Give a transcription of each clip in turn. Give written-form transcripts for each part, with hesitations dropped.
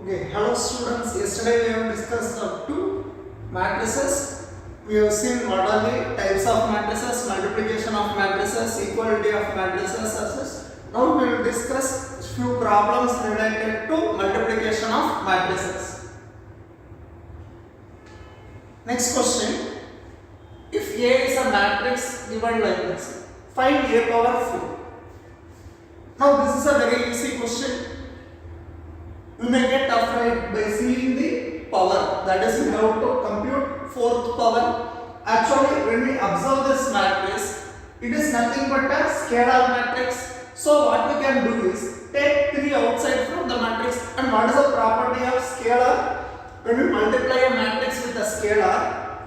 Okay, hello students. Yesterday we have discussed up to matrices. We have seen what are the types of matrices, multiplication of matrices, equality of matrices, as now we will discuss few problems related to multiplication of matrices. Next question: if A is a matrix given like this, find A power 4. Now this is a very easy question. You may get afraid by seeing the power, that is we have to compute fourth power. Actually when we observe this matrix, it is nothing but a scalar matrix. So what we can do is take 3 outside from the matrix. And what is the property of scalar? When we multiply a matrix with a scalar,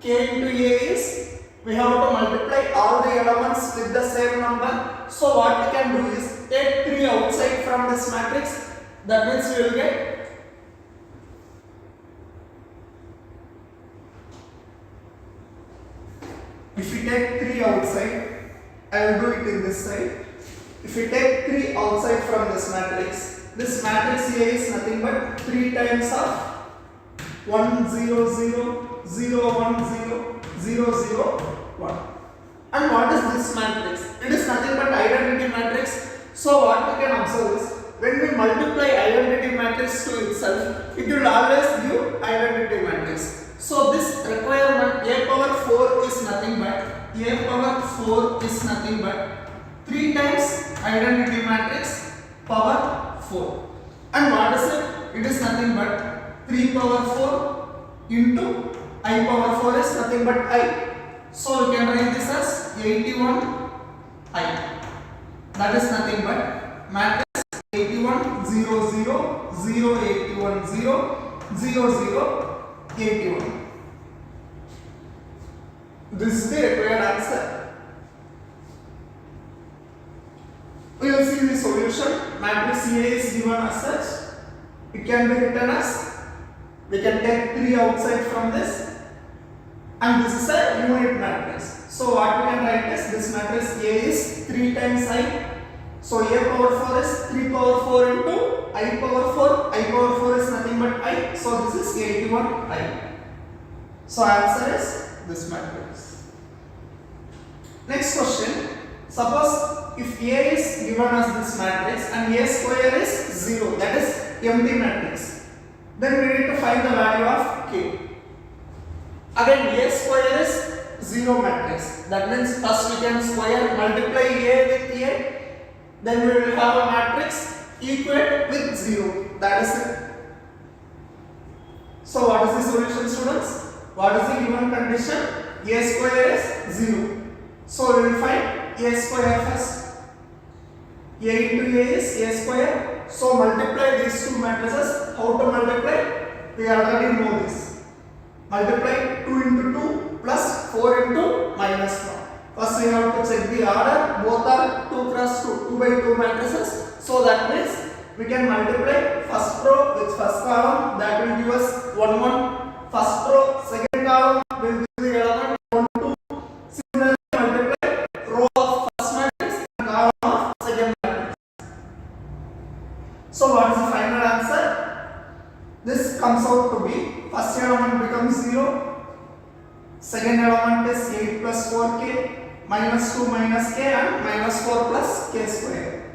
k into A is, we have to multiply all the elements with the same number. So what we can do is take 3 outside from this matrix. That means we will get if we take 3 outside, I will do it in this side. If we take 3 outside from this matrix A is nothing but 3 times of 1 0 0 0 1 0 0 0 1. And what is this matrix? It is nothing but identity matrix. So what we can observe is, when we multiply identity matrix to itself, it will always give identity matrix. So this requirement A power 4 is nothing but 3 times identity matrix power 4. And what is it? It is nothing but 3 power 4 into I power 4 is nothing but I. So we can write this as 81 I. That is nothing but matrix 81 0 0 0 81 0 0 0 81. This is the required answer. We will see the solution. Matrix A is given as such. It can be written as, we can take 3 outside from this, and this is a unit matrix. So what we can write is, this matrix A is 3 times I. So A power 4 is 3 power 4 into I power 4. I power 4 is nothing but I. So this is 81 I. So answer is this matrix. Next question. Suppose if A is given as this matrix and A square is 0, that is empty matrix, then we need to find the value of K. Again A square is 0 matrix. That means first we can square, multiply A with A. Then we will have a matrix equate with 0. That is it. So what is the solution, students? What is the given condition? A square is 0. So we will find A square first. A into A is A square. So multiply these two matrices. How to multiply? We already know this. Multiply 2 into 2 plus 4 into minus 1. First we have to check the order. Both are 2 cross 2, 2 by 2 matrices. So that means we can multiply first row with first column. That will give us 1 1. First row, second column will give the element 1 2. Similarly multiply row of first matrix and column of second matrix. So what is the final answer? This comes out to be, first element becomes 0. Second element is 8 plus 4k, minus 2 minus k, and minus 4 plus k square.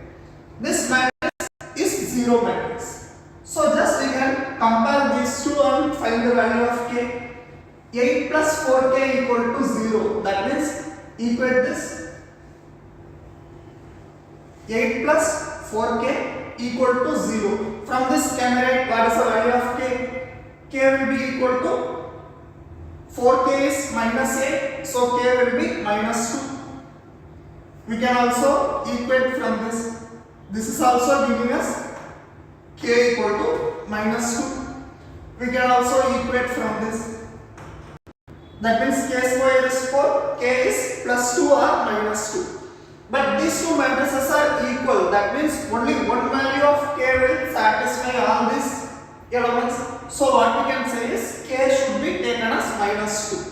This matrix is 0 matrix. So just we can compare these two and find the value of k. 8 plus 4k equal to 0. That means equate this. 8 plus 4k equal to 0. From this can write what is the value of k? K will be equal to 4k is minus 8, so k will be minus 2. We can also equate from this. This is also giving us k equal to minus 2. We can also equate from this. That means k square is 4, k is plus 2 or minus 2. But these two matrices are equal. That means only one value of k will satisfy all these elements. So what we can say is k should be taken as minus 2.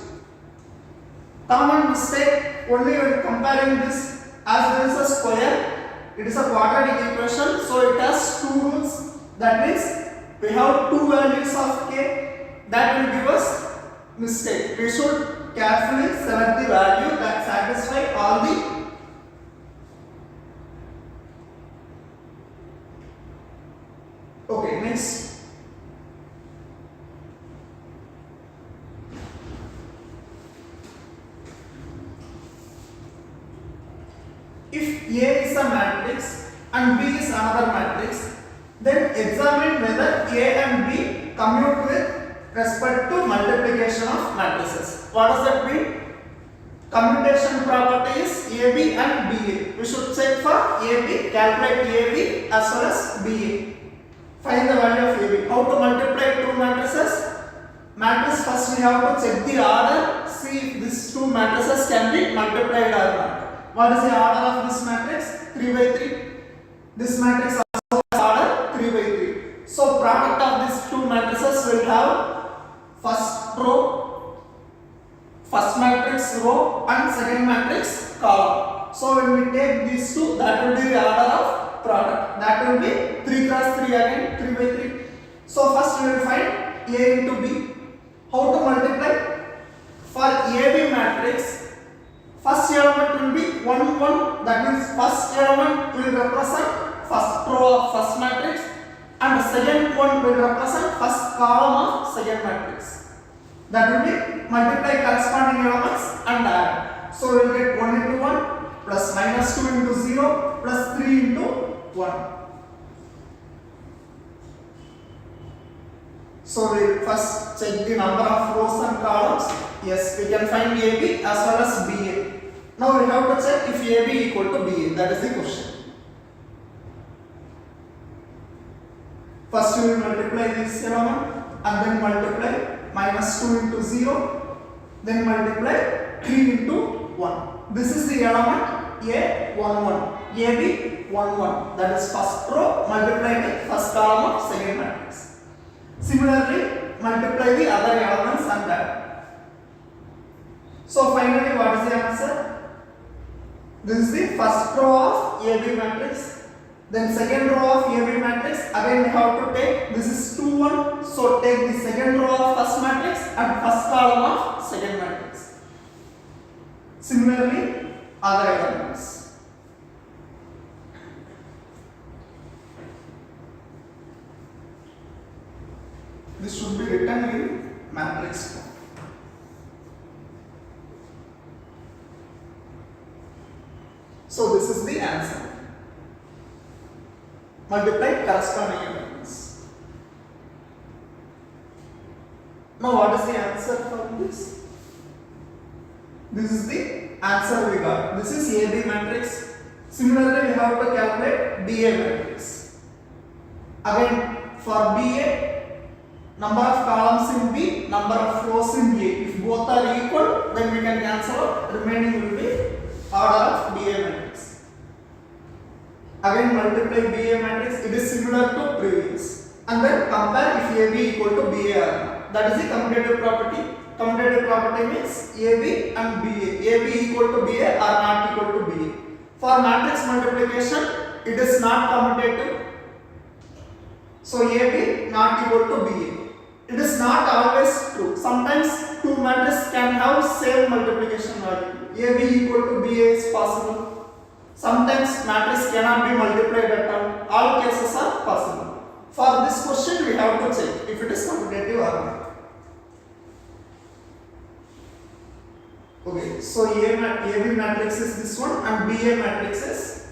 Common mistake only when comparing this, as there is a square, it is a quadratic equation, so it has two rules. That means we have two values of k, that will give us mistake. We should carefully select the value that satisfy all the okay. Next, if A is a matrix and B is another matrix, then examine whether A and B commute with respect to multiplication of matrices. What does that mean? Commutation property is AB and BA. We should check for AB, calculate AB as well as BA. Find the value of AB. How to multiply two matrices? Matrix, first we have to check the order, see if these two matrices can be multiplied or not. What is the order of this matrix? 3 by 3. This matrix also has order 3 by 3. So product of these two matrices will have first row, first matrix row and second matrix column. So when we take these two, that will be the order of product. That will be 3 cross 3 again, 3 by 3. So first we will find A into B. How to multiply? For AB matrix, first element will be 1 1. That means first element will represent first row of first matrix and the second one will represent first column of second matrix. That will be multiply corresponding elements and add. So we will get 1 into 1 plus minus 2 into 0 plus 3 into 1. So we first check the number of rows and columns. Yes, we can find AB as well as BA. Now we have to check if AB equal to BA. That is the question. First we will multiply this element and then multiply minus 2 into 0, then multiply 3 into 1. This is the element A 1 1, AB 1 1. That is first row multiplied with first column of second matrix. Similarly, multiply the other elements and that. So finally, what is the answer? This is the first row of AB matrix. Then second row of AB matrix. Again we have to take, this is 2 1. So take the second row of first matrix and first column of second matrix. Similarly, other elements. This should be written in matrix form. So this is the answer. Multiply corresponding elements. Now what is the answer for this? This is the answer we got. This is AB matrix. Similarly, we have to calculate BA matrix. Again, for BA, number of columns in B, number of rows in A. If both are equal, then we can cancel out. Remaining will be order of BA matrix. Again, multiply BA matrix. It is similar to previous. And then compare if AB equal to BA or not. That is the commutative property. Commutative property means AB and BA. AB equal to BA or not equal to BA. For matrix multiplication, it is not commutative. So AB not equal to BA. It is not always true. Sometimes two matrices can have same multiplication value. AB equal to BA is possible. Sometimes matrix cannot be multiplied at all. All cases are possible. For this question, we have to check if it is commutative or not. Okay, so AB matrix is this one and BA matrix is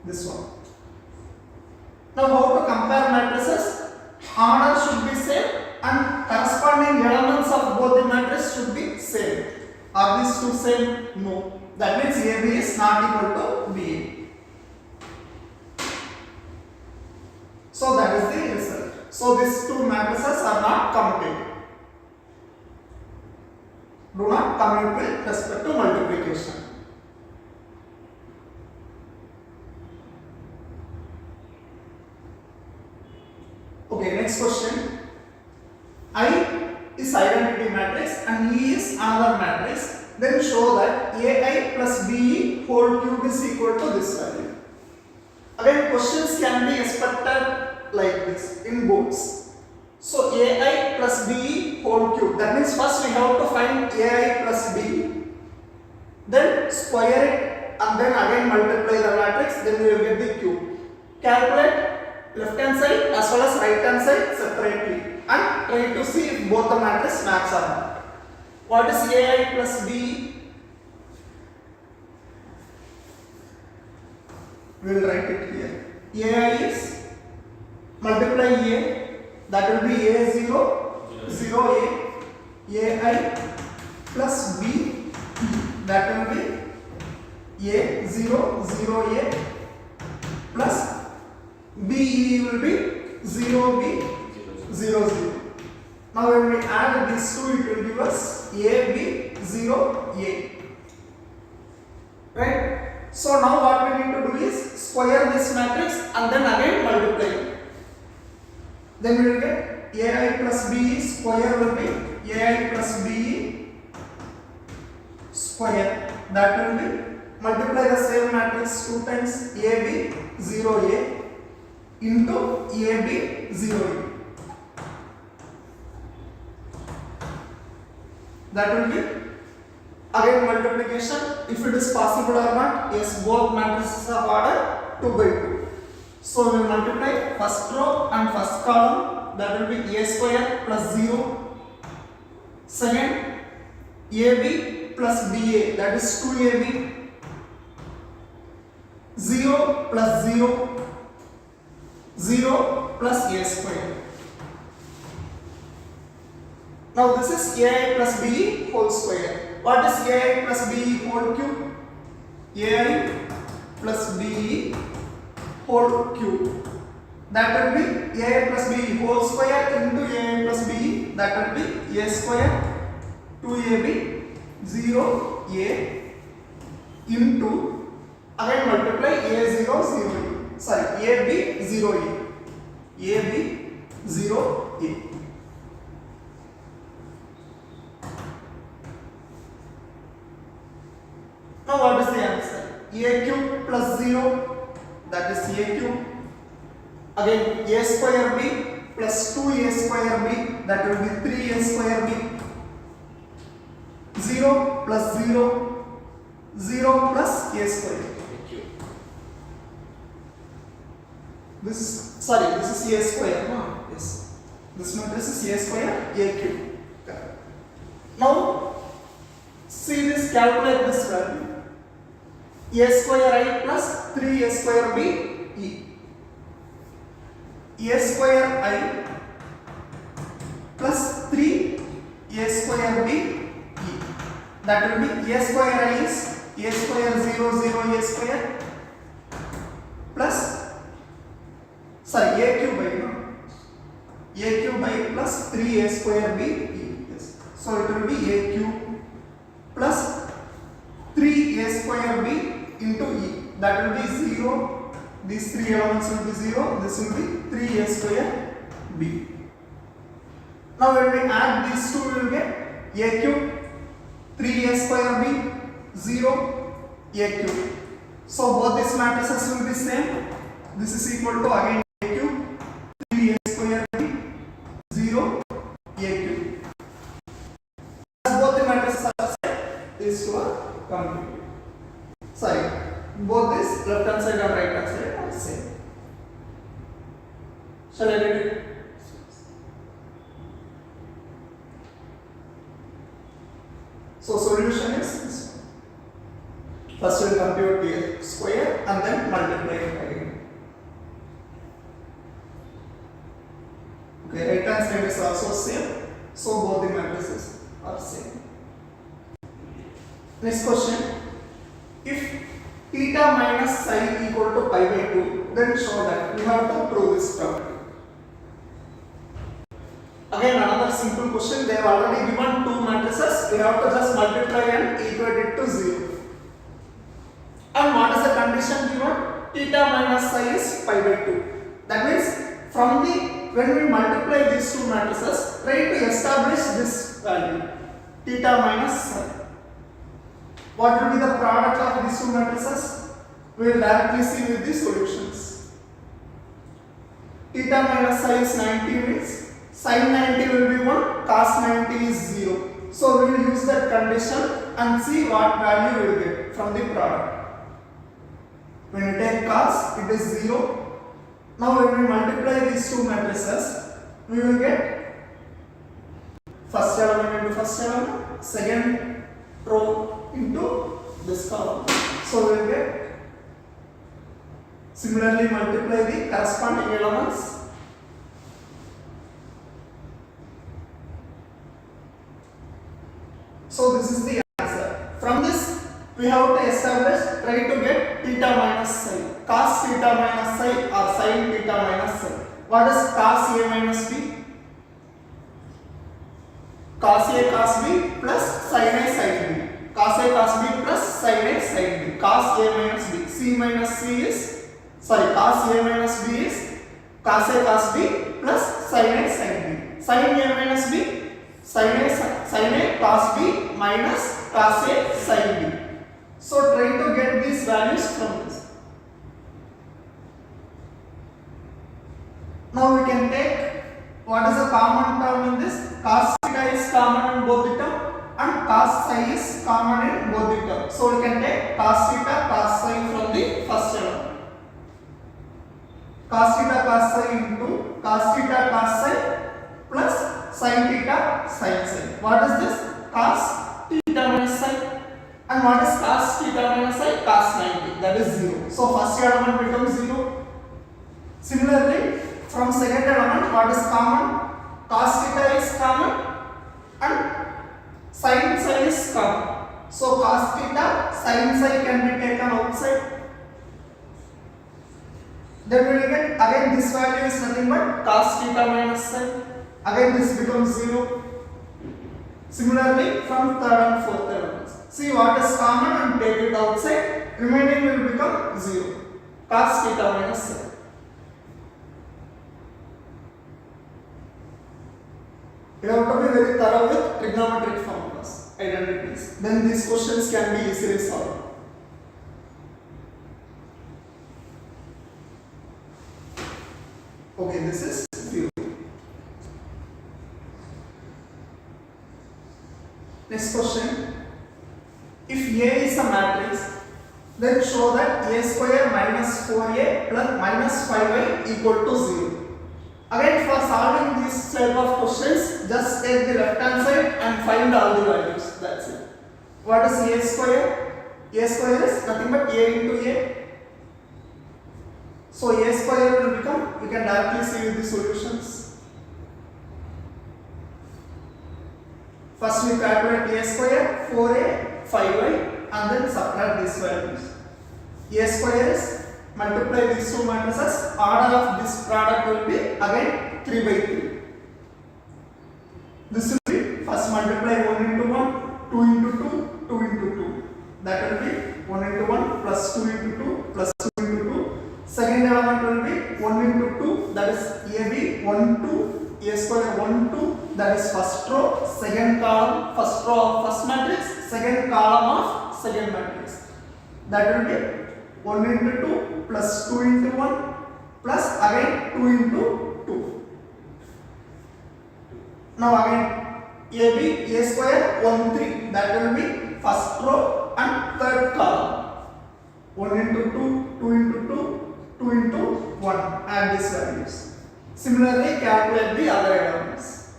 this one. Now, how to compare matrices? Order should be same and corresponding elements of both the matrices should be same. Are these two same? No. That means AB is not equal to BA. So that is the result. So these two matrices are not commutative. Do not commute with respect to multiplication. Okay, next question. I is identity matrix and E is another matrix. Then show that AI plus BE whole cube is equal to this value. Again, questions can be expected like this in books. That means first we have to find AI plus B, then square it and then again multiply the matrix, then we will get the cube. Calculate left hand side as well as right hand side separately and try to see if both the matrix match or not. What is AI plus B? We will write it here. AI is multiply A, that will be A0, 0A, AI plus B, that will be A0, 0A plus BE will be 0B, 0, 0. Now when we add these two, it will give us AB, 0A. Right? So now what we need to do is square this matrix and then again multiply. Then we will get AI plus BE square will be AI plus BE square. That will be multiply the same matrix 2 times AB 0A into AB 0A. That will be again multiplication. If it is possible or not, yes, both matrices are ordered 2 by 2. So we will multiply first row and first column, that will be A square plus 0. Second, AB plus BA, that is 2AB. 0 plus 0, 0 plus A square. Now this is AI plus BE whole square. What is AI plus BE whole cube? AI plus BE whole cube. That will be AI plus BE whole square into AI plus BE. That will be A square 2AB 0A into again multiply A0 0A. Sorry, AB 0A. AB 0A. Now what is the answer? A cube plus 0, that is A cube. Again A square B plus 2A square B, that will be 3A square B. 0 plus 0, 0 plus A square. This is, sorry, this is A square. No, yes. This matrix is A square, A cube. Okay. Now see this, calculate this value. A square I plus 3A square B E. A square I plus 3A square B E. That will be A square I is A square 0 0 A square plus, sorry, A cube I, no? A cube I plus 3A square B E. Yes. So it will be A cube plus 3A square B into E. That will be 0. These three elements will be 0. This will be 3A square B. Now when we add these two, we will get A cube 3A square B 0 A cube. So both these matrices will be same. This is equal to again A cube 3A square B 0 A cube. As both the matrices are same, these two are complete. Sorry, both this left hand side and right hand side are same. Shall I read it? So solution is this one. First we will compute the square and then multiply it again. Okay, right hand side is also same. So both the matrices are same. Next question. If theta minus psi equal to pi by 2, then show that. We have to prove this property. Again another simple question. They have already given two matrices. We have to just multiply and equate it to 0. And what is the condition given? Theta minus psi is pi by 2. That means from the, when we multiply these two matrices, try to establish this value. Theta minus psi. What will be the product of these two matrices? We will directly see with the solutions. Theta minus psi is 90 means Sin 90 will be 1, cos 90 is 0. So we will use that condition and see what value we will get from the product. When you take cos, it is 0. Now when we multiply these two matrices, we will get first element into first element, second row into this column. So we will get, similarly multiply the corresponding elements. So this is the answer. From this we have to establish, try to get theta minus psi, cos theta minus psi or sin theta minus psi. What is cos A minus B? Cos A cos B plus sin A sin B. Cos A cos B plus sin A sin B. Cos A minus B. C minus C is, sorry, cos A minus B is cos A cos B plus sin A sin B. Sin A minus B, sin A cos B minus cos A sin B. So try to get these values from this. Now we can take what is a common term in this. Cos theta is common in both the term and cos psi is common in both the term. So we can take cos theta cos psi from the first element. Cos theta cos psi into cos theta cos psi plus sin theta sin psi. What is this? Cos theta minus psi. And what is cos theta minus psi? Cos 90. That is 0. So first element becomes 0. Similarly, from second element, what is common? Cos theta is common and sin psi is common. So cos theta sin psi can be taken outside. Then we will get, again this value is nothing but cos theta minus psi. Again this becomes 0. Similarly, from third and fourth elements, see what is common and take it outside, remaining will become 0. Cos theta minus psi. You have to be very thorough with trigonometric formulas, identities. Then these questions can be easily solved. Okay, this is view. Next question. If A is a matrix, then show that A square minus 4A plus minus 5A equal to 0. Again, for solving this type of questions, just take the left hand side and find all the values. That's it. What is A square? A square is nothing but A into A. So A square will become, we can directly see with the solutions. First we calculate A square, 4A, 5A, and then subtract these values. A square is, multiply these two matrices, order of this product will be again 3 by 3. This will be, first multiply 1 into 1, 2 into 2, 2 into 2. That will be 1 into 1 plus 2 into 2 plus 2 into 2. Second element will be 1 into 2, that is AB 1 2, A square 1 2, that is first row, second column, first row of first matrix, second column of second matrix. That will be 1 into 2 plus 2 into 1 plus again 2 into 2. Now again AB A square 1 3, that will be first row and third column. 1 into 2, 2 into 2, 2 into 1. Add these values. Similarly, calculate the other elements.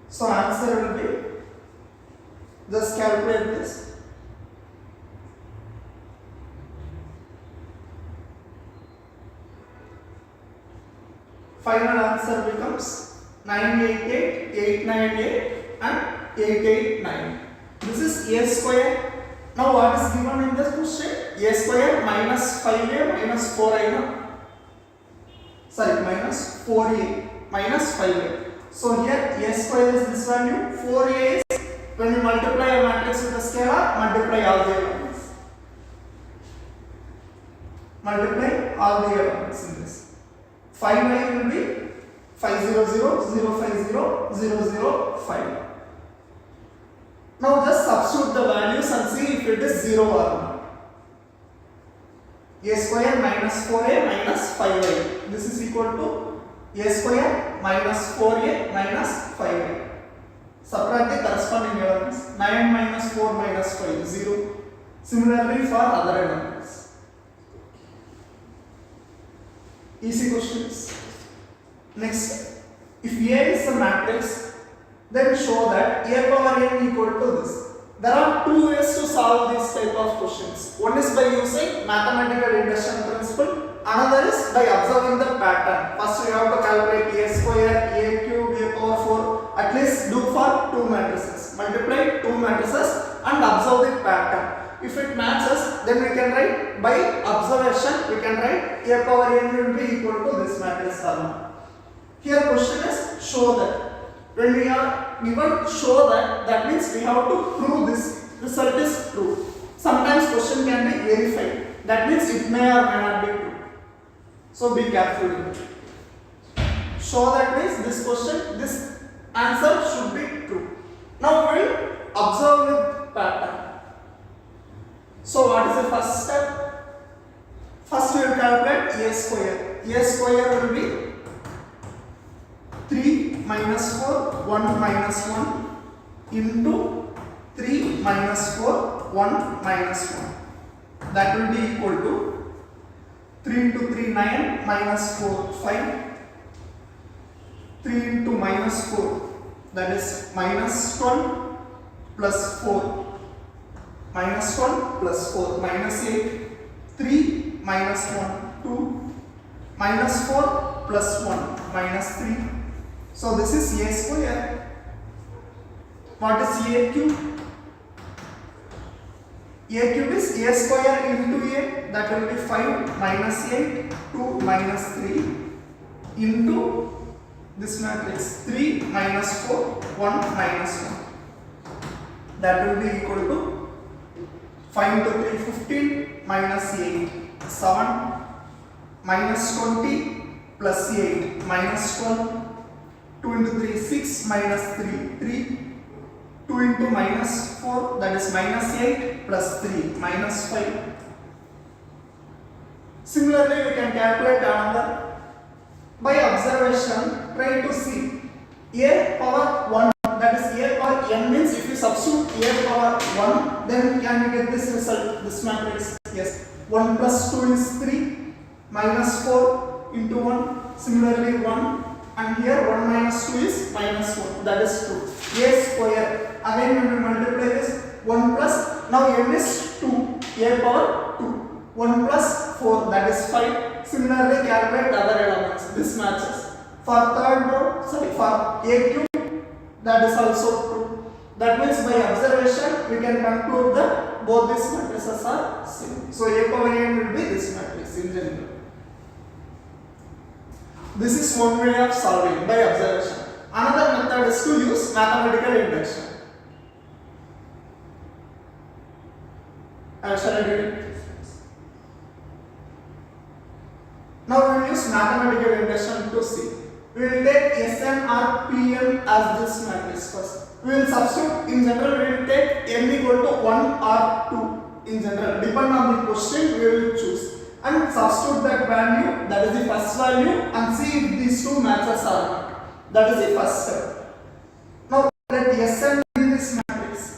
So answer will be, just calculate this. Final answer becomes 988, 898 and 889. This is A square. Now what is given in this question? A square minus 5A minus 4A. Sorry, minus 4A minus 5A. So here A square is this value, 4A is, when you multiply a matrix with a scalar, multiply all the elements. Multiply all the elements in this. 5A will be 500, 050, 005. Now just substitute the values and see if it is 0 or not. a square minus 4a minus 5a. This is equal to a square minus 4a minus 5a. Subtract the corresponding elements. 9 minus 4 minus 5, 0. Similarly for other elements. Easy questions. Next, if A is a matrix, then show that a power n equal to this. There are two ways to solve this type of questions. One is by using mathematical induction principle. Another is by observing the pattern. First we have to calculate a square, a cube, a power 4. At least do for two matrices. Multiply two matrices and observe the pattern. If it matches, then we can write by observation. We can write a power n will be equal to this matrix or not. Here question is show that. When we are given show that, that means we have to prove this result is true. Sometimes question can be verified. That means it may or may not be true. So be careful with it. Show that means this question, this answer should be true. Now we will observe with pattern. So what is the first step? First we will calculate a square. A square will be 3 minus 4, 1 minus 1 into 3 minus 4, 1 minus 1. That will be equal to 3 into 3, 9, minus 4, 5. 3 into minus 4, that is minus 12 plus 4. Minus 1 plus 4, minus 8. 3 minus 1, 2. Minus 4 plus 1, minus 3. So this is a square. What is a cube? A cube is a square into a, that will be 5 minus 8, 2 minus 3 into this matrix 3 minus 4, 1 minus 1. That will be equal to 5 into 3, 15 minus 8, 7 minus 20 plus 8 minus 12. 2 into 3, 6 minus 3, 3. 2 into minus 4, that is minus 8 plus 3, minus 5. Similarly, we can calculate another. By observation, try to see a power 1, that is a power n means if you substitute a power 1, then can we get this result, this matrix? Yes. 1 plus 2 is 3, minus 4 into 1, similarly 1. And here 1 minus 2 is minus 1. That is true. A square. Again when we multiply this 1 plus. Now n is 2. A power 2. 1 plus 4. That is 5. Similarly calculate other elements. This matches. For third row, for a cube, that is also true. That means by observation we can conclude that both these matrices are same. So a power n will be this matrix in general. This is one way of solving by observation. Another method is to use mathematical induction. Shall I do it? Now we will use mathematical induction to see. We will take Sn or Pn as this matrix first. We will substitute in general. We will take n equal to 1 or 2 in general. Depend on the question we will choose. And substitute that value, that is the first value, and see if these two matches or not. That is the first step. Now let Sn be this matrix.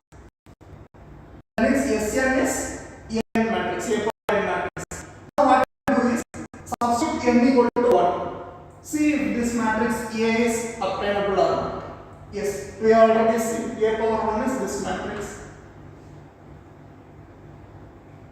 That is Sn is n matrix, a power n matrix. Now what we do is substitute n equal to 1. See if this matrix A is obtainable or not. Yes, we already see a power 1 is this matrix.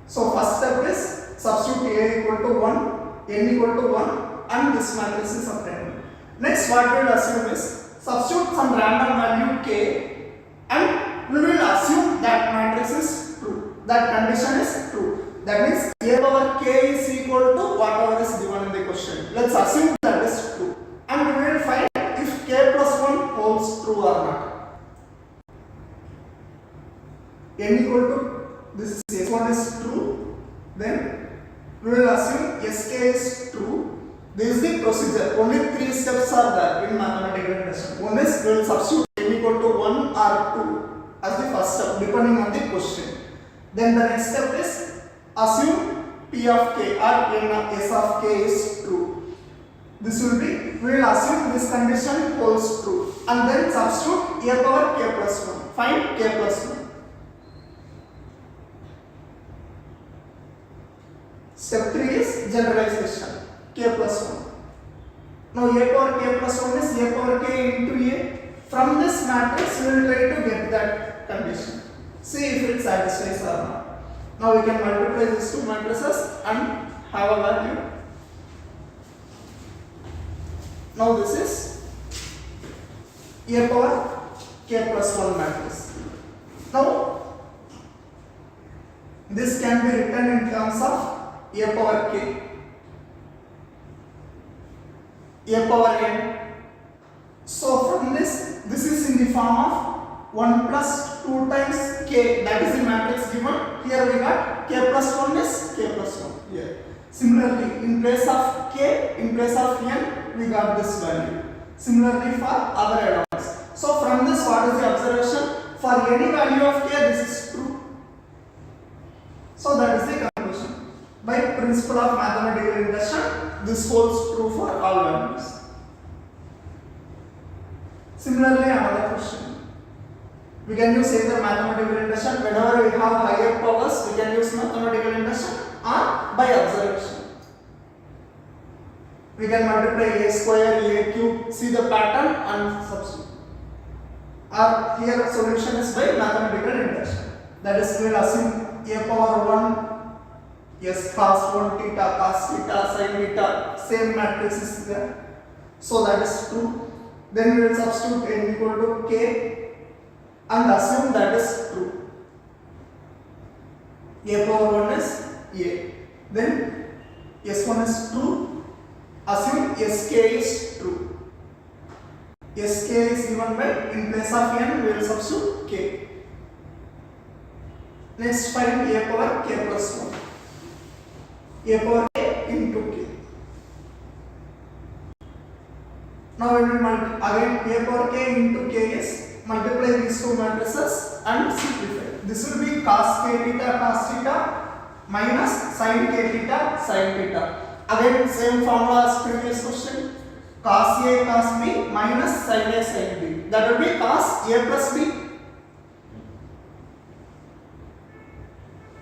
So first step is substitute a equal to 1, n equal to 1, and this matrix is obtainable. Next, what we will assume is substitute some random value k, and we will assume that matrix is true. That condition is true. That means a power k is equal to whatever is given in the question. Let's assume that is true, and we will find if k plus 1 holds true or not. N equal to this is S1 is true, then we will assume Sk is true. This is the procedure. Only 3 steps are there in mathematical induction. One is we will substitute n equal to 1 or 2 as the first step depending on the question. Then the next step is assume P of k or n of S of k is true. This will be, we will assume this condition holds true and then substitute a power k plus 1. Find k plus 1. Step 3 is generalization. K plus 1. Now a power k plus 1 is a power k into a. From this matrix, we will try to get that condition. See if it satisfies or not. Now we can multiply these two matrices and have a value. Now this is a power k plus 1 matrix. Now this can be written in terms of a power k, a power n. So from this is in the form of 1 plus 2 times k, that is the matrix given. Here we got k plus 1 is k plus 1 here. Similarly, in place of k, in place of n, we got this value. Similarly for other elements. So from this, what is the observation? For any value of k, this is true. So that is the conclusion. By principle of mathematical induction, this holds true for all values. Similarly, another question. We can use either mathematical induction. Whenever we have higher powers, we can use mathematical induction or by observation. We can multiply a square, a cube, see the pattern and substitute. Or here solution is by mathematical induction. That is, we will assume a power 1, yes, cos 1 theta, cos theta, sin theta, same matrix is there. So that is true. Then we will substitute n equal to k and assume that is true. A power 1 is a. Then S1 is true. Assume Sk is true. Sk is given by, in place of n, we will substitute k. Next, find a power k plus 1. A power k into k. Now we will again a power k into k is multiply these two matrices and simplify. This will be cos k theta minus sin k theta. Again same formula as previous question. Cos a cos b minus sin a sin b. That will be cos a plus b.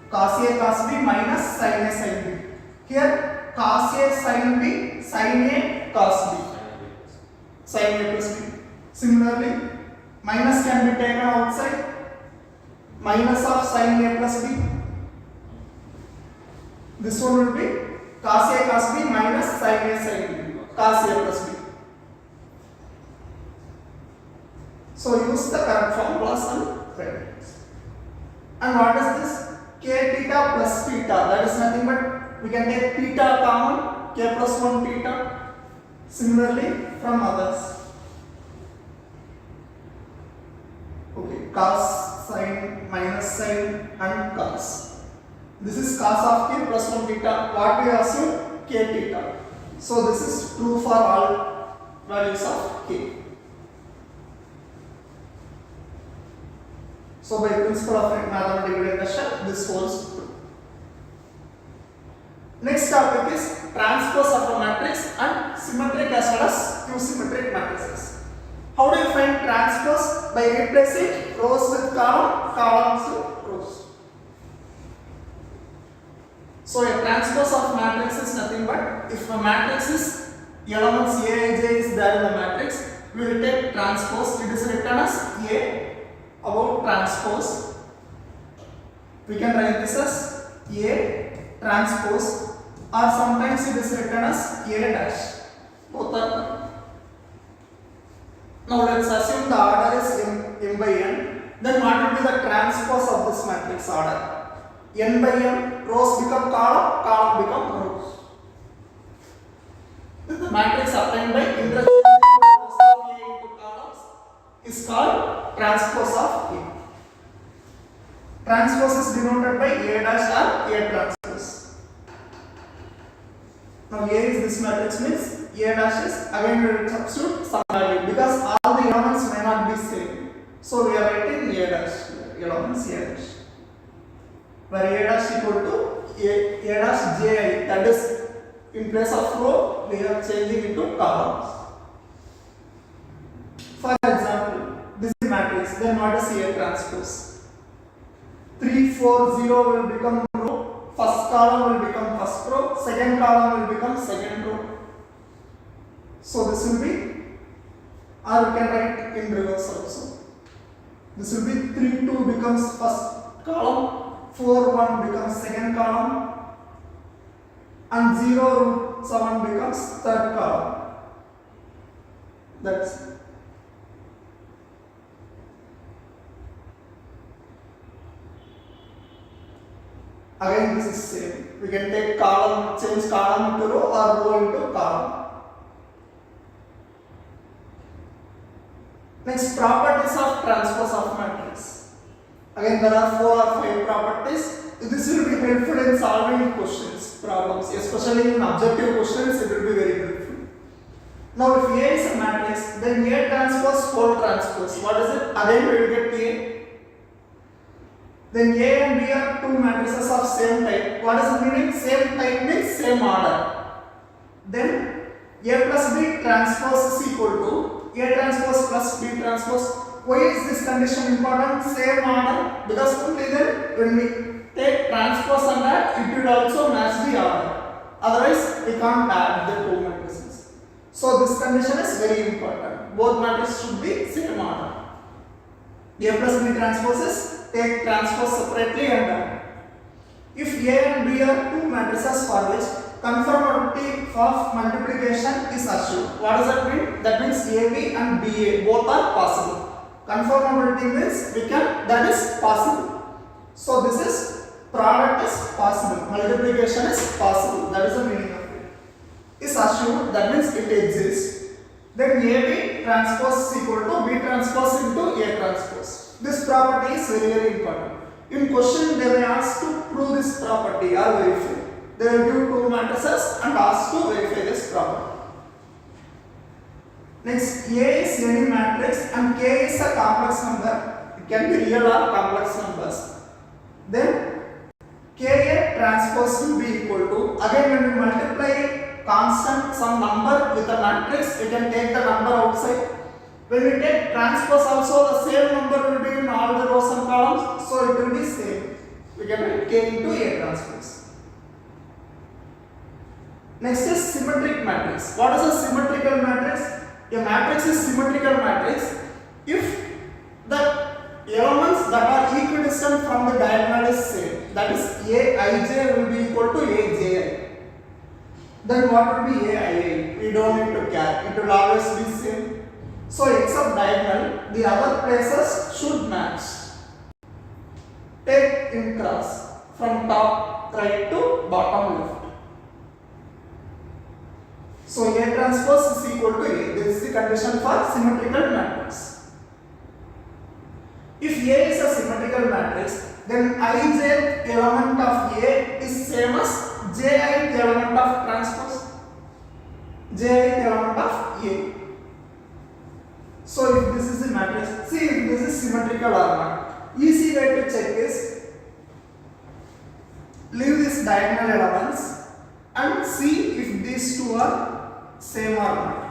Cos a cos b minus sin a sin b. Here cos a sin b, sin a cos b. Sin a plus b. Similarly, minus can be taken outside. Minus of sin a plus b. This one will be cos a cos b minus sin a sin b. Cos a plus b. So use the correct formulas and write it. And what is this? K theta plus theta. That is nothing but we can take theta common. K plus 1 theta. Similarly from others. Okay, cos, sin, minus sin and cos. This is cos of k plus 1 theta. What we assume? K theta. So this is true for all values of k. So by principle of mathematical induction, this holds true. Next topic is transpose of a matrix and symmetric as well as q-symmetric matrices. How do you find transpose? By replacing rows with columns with rows. So a transpose of matrix is nothing but, if a matrix is elements A, I, J is there in the matrix, we will take transpose. It is written as A about transpose. We can write this as A transpose, or sometimes it is written as A dash. Both are. Now let's assume the order is m by n. Then what will be the transpose of this matrix order? N by m, rows become column become rows. The matrix obtained by interchange rows of A into columns is called transpose of A. Transpose is denoted by A dash or A transpose. Now A is this matrix means A dash is, again we will substitute some value because all the elements may not be same. So we are writing A dash here, elements A dash, where A dash equal to A dash Ji, that is in place of row we are changing into columns. For example, this is matrix, then what is A transpose? 3, 4, 0 will become row, first column will become first row, second column will become second row. So this will be, or we can write in reverse also. This will be 3, 2 becomes first column, 4, 1 becomes second column, and 0, 7 becomes third column. That's it. Again, this is same. We can take column, change column into row or row into column. Next, properties of transpose of matrix. Again, there are 4 or 5 properties. This will be helpful in solving questions, problems, especially in objective questions. It will be very helpful. Now, if A is a matrix, then A transpose whole transpose. What is it? Again, we will get A. Then A and B are two matrices of same type. What is the meaning? Same type means same order. Then A plus B transpose is equal to A transpose plus B transpose. Why is this condition important? Same order, because only then when we take transpose and add, it will also match the order. Otherwise, we can't add the two matrices. So this condition is very important. Both matrices should be same order. A plus B transposes, take transpose separately and add. If A and B are two matrices for which conformity of multiplication is assumed. What does that mean? That means AB and BA both are possible. Conformability means that is possible. So this is product is possible, multiplication is possible. That is the meaning of it. Is assumed, that means it exists. Then AB transpose is equal to B transpose into A transpose. This property is very, very important. In question, they may ask to prove this property or verify. They will give two matrices and ask to verify this property. Next, A is any matrix and K is a complex number. It can be real or complex numbers. Then Ka transpose will be equal to, again when we multiply constant some number with a matrix, we can take the number outside. When we take transpose also, the same number will be in all the rows and columns, so it will be same. We can write K into A transpose. Next is symmetric matrix. What is a symmetrical matrix? A matrix is symmetrical matrix if the elements that are equidistant from the diagonal is same. That is Aij will be equal to Aji. Then what will be Aii? We don't need to care. It will always be same. So except diagonal, the other places should match. Take in cross from top right to bottom left. So A transpose is equal to A. This is the condition for symmetrical matrix. If A is a symmetrical matrix, then ij element of A is same as ji element of transpose. Ji element of A. So if this is a matrix, see if this is symmetrical or not. Easy way to check is leave these diagonal elements and see if these two are same or not.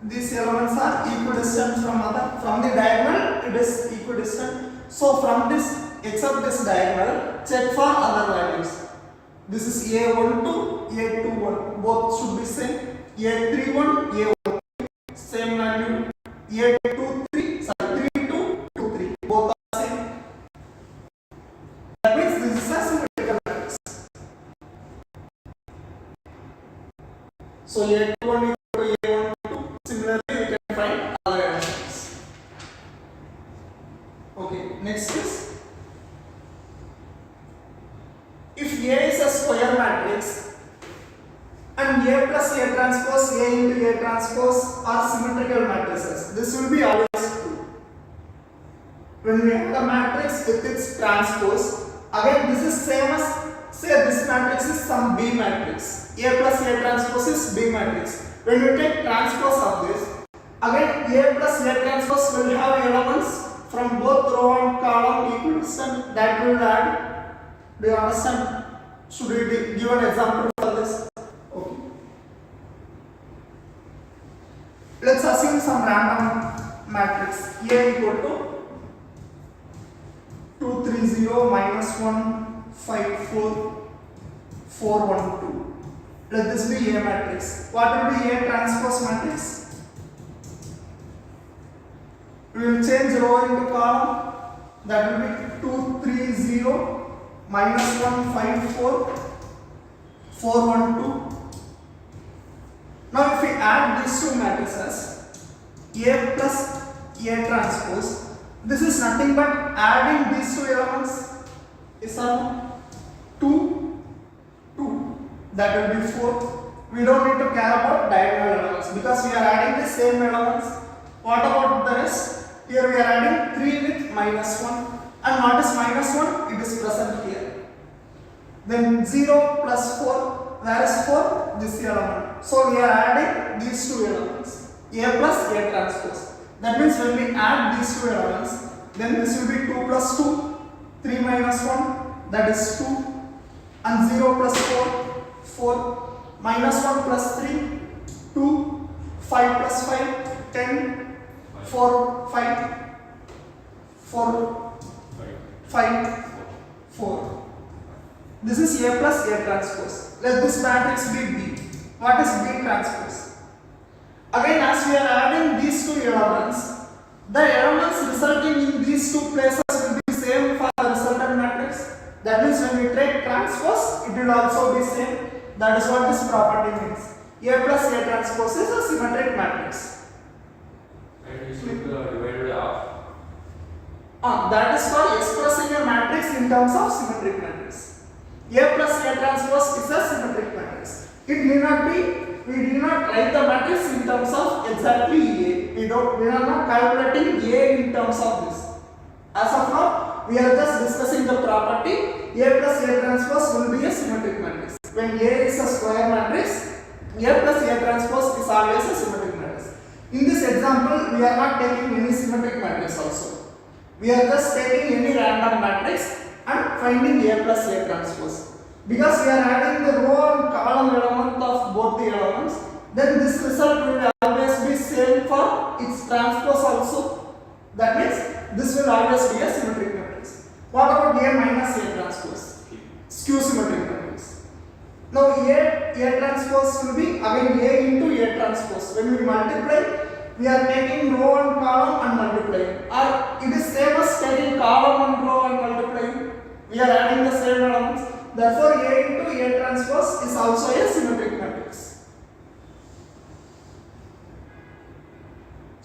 These elements are equidistant from the diagonal, it is equidistant. So from this, except this diagonal, check for other values. This is A12, A21, both should be same. A31, A13, same value. A23, 32, 23, both are same. That means this is a symmetrical matrix. So A21 equal to A12. Similarly, we can find other elements. Okay, next is if A is a square matrix and A plus A transpose, A into A transpose are symmetrical matrices, this will be always true. When we have a matrix with its transpose, again this is same as, say this matrix is some B matrix. A plus A transpose is B matrix. When we take transpose of this, again A plus A transpose will have elements from both row and column equidistant that will add. Do you understand? Should we give an example for this? Okay. Let's assume some random matrix A equal to 2 3 0 minus 1 5 4 4 1 2. Let this be A matrix. What will be A transpose matrix? We will change row into column. That will be 2 3 0 minus 1 5 4 4 1 2. Now if we add these two matrices, A plus A transpose, this is nothing but adding these two elements is 2 2. That will be 4. We don't need to care about diagonal elements because we are adding the same elements. What about the rest? Here we are adding 3 with minus 1. And what is minus 1? It is present here. Then 0 plus 4. Where is 4? This element. So we are adding these two elements. A plus A transpose. That means when we add these two elements, then this will be 2 plus 2. 3 minus 1. That is 2. And 0 plus 4. 4. Minus 1 plus 3. 2. 5 plus 5. 10. 4. 5. 4. 5. 4. This is A plus A transpose. Let this matrix be B. What is B transpose? Again, as we are adding these two elements, the elements resulting in these two places will be same for the resultant matrix. That means when we take transpose, it will also be same. That is what this property means. A plus A transpose is a symmetric matrix. And we should divide it off. That is for expressing a matrix in terms of symmetric matrix. A plus A transpose is a symmetric matrix. It need not be, we do not write the matrix in terms of exactly A. We are not calculating A in terms of this. As of now, we are just discussing the property A plus A transpose will be a symmetric matrix. When A is a square matrix, A plus A transpose is always a symmetric matrix. In this example, we are not taking any symmetric matrix also. We are just taking any random matrix and finding A plus A transpose. Because we are adding the row and column element of both the elements, then this result will always be same for its transpose also. That means this will always be a symmetric matrix. What about A minus A transpose? Skew symmetric matrix. Now A transpose will be again A into A transpose. When we multiply, we are taking row and column and multiplying. Or it is same as taking column and row and multiplying. We are adding the same elements. Therefore, A into A transpose is also a symmetric matrix.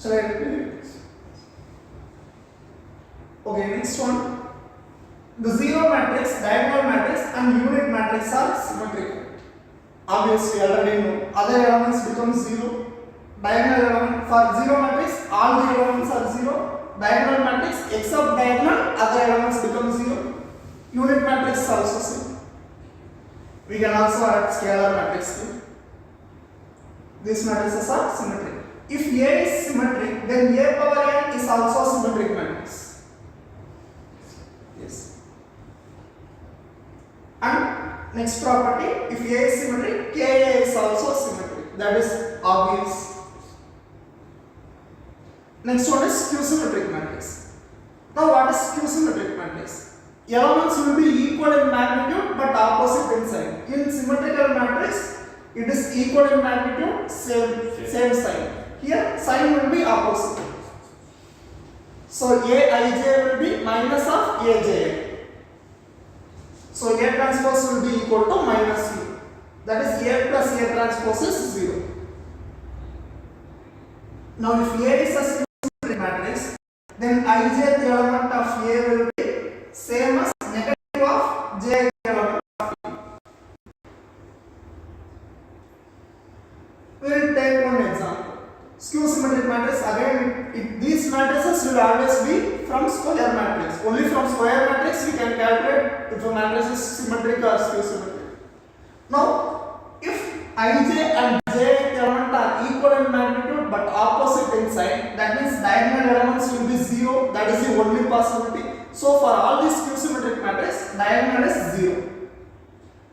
Shall I repeat it? Okay, next one. The zero matrix, diagonal matrix and unit matrix are symmetrical. Obviously, already know. Other elements become zero. Diagonal element for zero matrix, all the elements are zero. Diagonal matrix, except diagonal, other elements become zero. Unit matrix is also same. We can also add scalar matrix here. These matrices are symmetric. If A is symmetric, then A power n is also a symmetric matrix. Yes. And next property, if A is symmetric, Ka is also symmetric. That is obvious. Next one is skew symmetric matrix. Now what is skew symmetric matrix? Elements will be equal in magnitude but opposite in sign. In symmetrical matrix, it is equal in magnitude, same sign. Here, sign will be opposite. So Aij will be minus of Aj. So A transpose will be equal to minus U. That is A plus A transpose is 0. Now if A is a symmetric matrix, then ijth element of A will be same as negative of j element of A. We will take one example. Skew symmetric matrix, again these matrices will always be from square matrix. Only from square matrix we can calculate if a matrix is symmetric or skew symmetric. Now if ij and j element are equal in magnitude but opposite in sign, that means diagonal elements will be 0. That is the only possibility. So for all these skew symmetric matrices, diagonal is 0.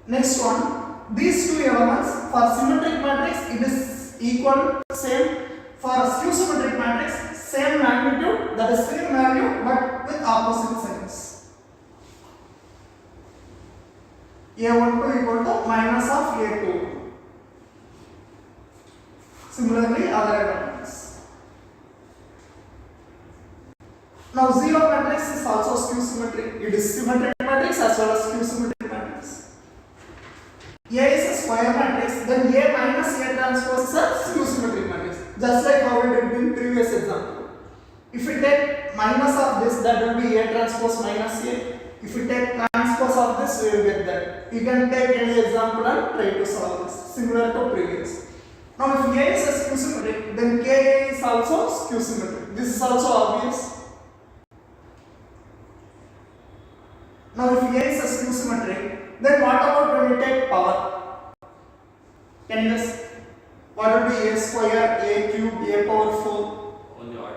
Next one, these two elements for symmetric matrix it is equal, same. For skew symmetric matrix, same magnitude, that is same value but with opposite signs. A12 equal to minus of A2. Similarly, other elements. Now, zero matrix is also skew symmetric. It is symmetric matrix as well as skew symmetric matrix. A is a square matrix, then A minus A transpose is a skew symmetric matrix. Just like how we did in previous example. If we take minus of this, that will be A transpose minus A. If we take transpose of this, we will get that. You can take any example and try to solve this, similar to previous. Now, if A is a skew symmetric, then K is also skew symmetric. This is also obvious. Now, if A is a skew symmetric, then what about when we take power? Can you guess? What will be A square, A cube, A power 4? Only odd.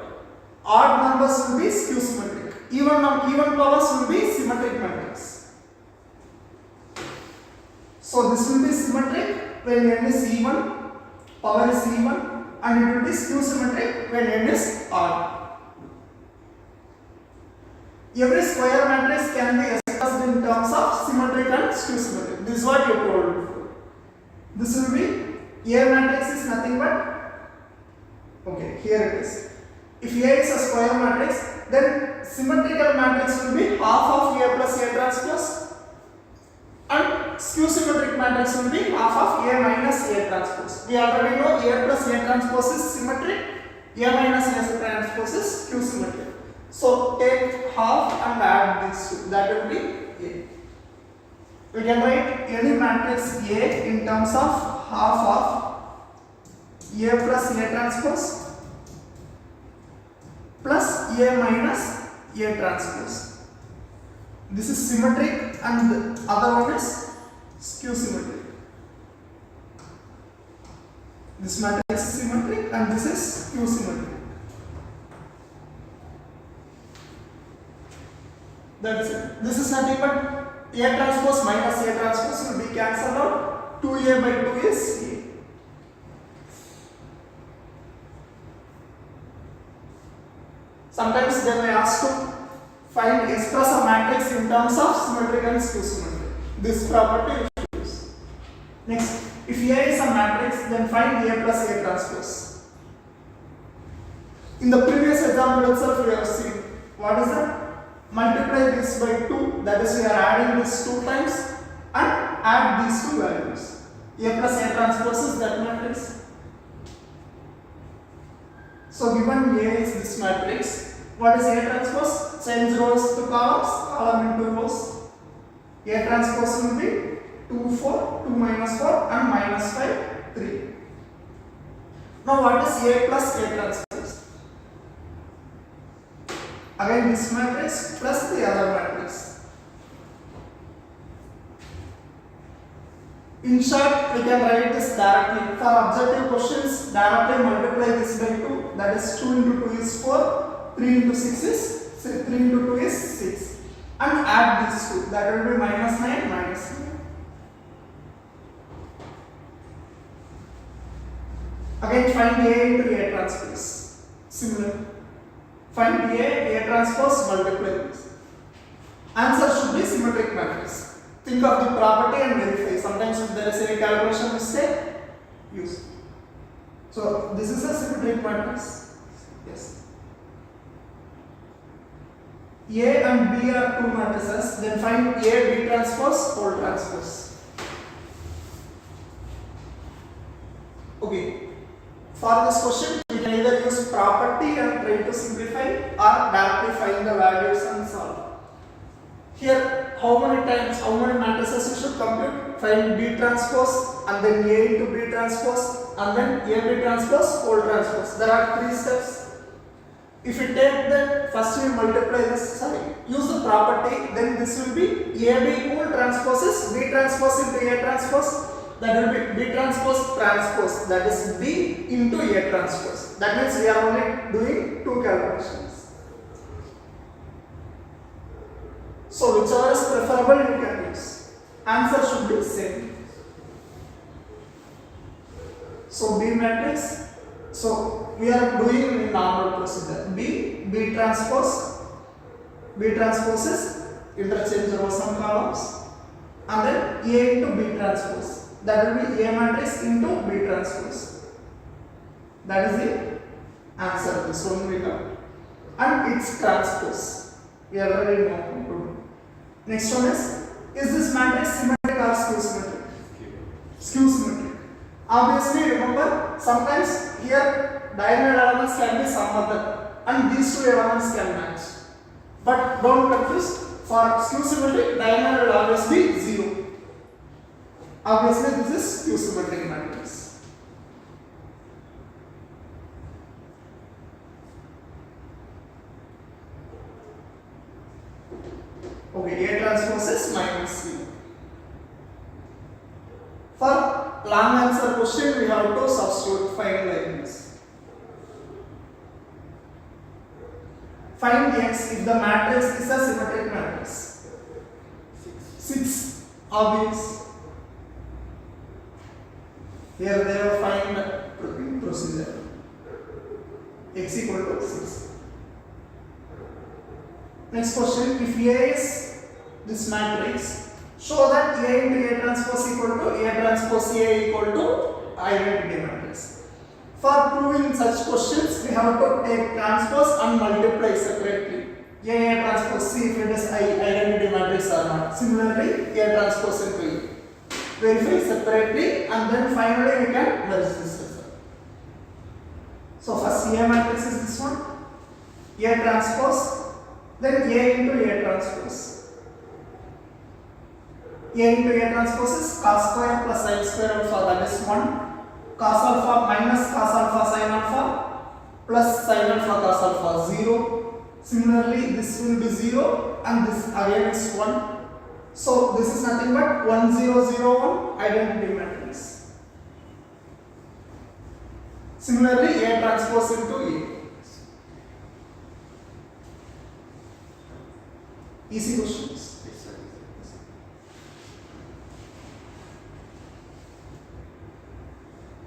Odd numbers will be skew symmetric. Even powers will be symmetric matrix. So this will be symmetric when n is even, power is even, and it will be skew symmetric when n is odd. Every square matrix can be expressed in terms of symmetric and skew symmetric. This is what you told before. This will be A matrix is nothing but, okay, here it is. If A is a square matrix, then symmetrical matrix will be half of A plus A transpose, and skew symmetric matrix will be half of A minus A transpose. We already know A plus A transpose is symmetric, A minus A transpose is skew symmetric. So take half and add these two, that will be A. We can write any matrix A in terms of half of A plus A transpose plus A minus A transpose. This is symmetric and the other one is skew symmetric. This matrix is symmetric and this is skew symmetric. That's it. This is nothing but A transpose minus A transpose will be cancelled out. 2A by 2 is A. Sometimes they may ask to express a matrix in terms of symmetric and skew symmetric. This property you should use. Next, if A is a matrix, then find A plus A transpose. In the previous example itself, we have seen what is that? Multiply this by 2, that is we are adding this 2 times and add these two values. A plus A transpose is that matrix. So given A is this matrix, what is A transpose? Change rows to columns, column into rows. A transpose will be 2, 4, 2 minus 4 and minus 5, 3. Now what is A plus A transpose? Again this matrix plus the other matrix. In short, we can write this directly. For objective questions, directly multiply this by 2. That is 2 into 2 is 4, 3 into 6 is 3 into 2 is 6. And add these two. That will be minus 9, minus 9. Again find A into A transpose. Similar. Find A transpose, multiply this. Answer should be symmetric matrix. Think of the property and verify. Sometimes if there is any calculation mistake, use. So this is a symmetric matrix. Yes. A and B are two matrices. Then find A, B transpose, whole transpose. Okay. For this question, we can either use property and try to simplify or directly find the values and solve. Here, how many matrices you should compute? Find B transpose and then A into B transpose and then A B transpose, whole transpose. There are 3 steps. If you take that, first we multiply this, use the property, then this will be A B whole transpose is B transpose into A transpose. That will be B transpose transpose, that is B into A transpose. That means we are only doing 2 calculations. So whichever is preferable you can use. answer should be same. So B matrix, so we are doing in normal procedure. B transpose is interchange rows and columns, and then A into B transpose. That will be A matrix into B transpose. That is the answer. This one we got. And its transpose. We already know how to do. Next one is this matrix symmetric or skew symmetric? Skew symmetric. Obviously, remember, sometimes here diagonal elements can be some other, and these two elements can match. But don't confuse. For skew symmetric, diagonal will always be 0. Obviously, this is skew symmetric matrix. Okay, A transpose is minus 0. For long answer question, we have to substitute, find like this. Find x if the matrix is a symmetric matrix. 6. Obvious. Here they have find procedure. X equal to 6. Next question, if A is this matrix, show that A into A transpose equal to A transpose A equal to identity matrix. For proving such questions, we have to take transpose and multiply separately. A transpose C if it is identity matrix or not. Similarly, A transpose into E. Verify separately, and then finally we can merge this result. So first A matrix is this one, A transpose, then A into A transpose. A into A transpose is cos square plus sin square alpha, that is 1. Cos alpha minus cos alpha sin alpha plus sin alpha cos alpha 0. Similarly, this will be 0 and this again is 1. So this is nothing but 1 0 0 1 identity matrix. Similarly, A transpose into A. Easy questions.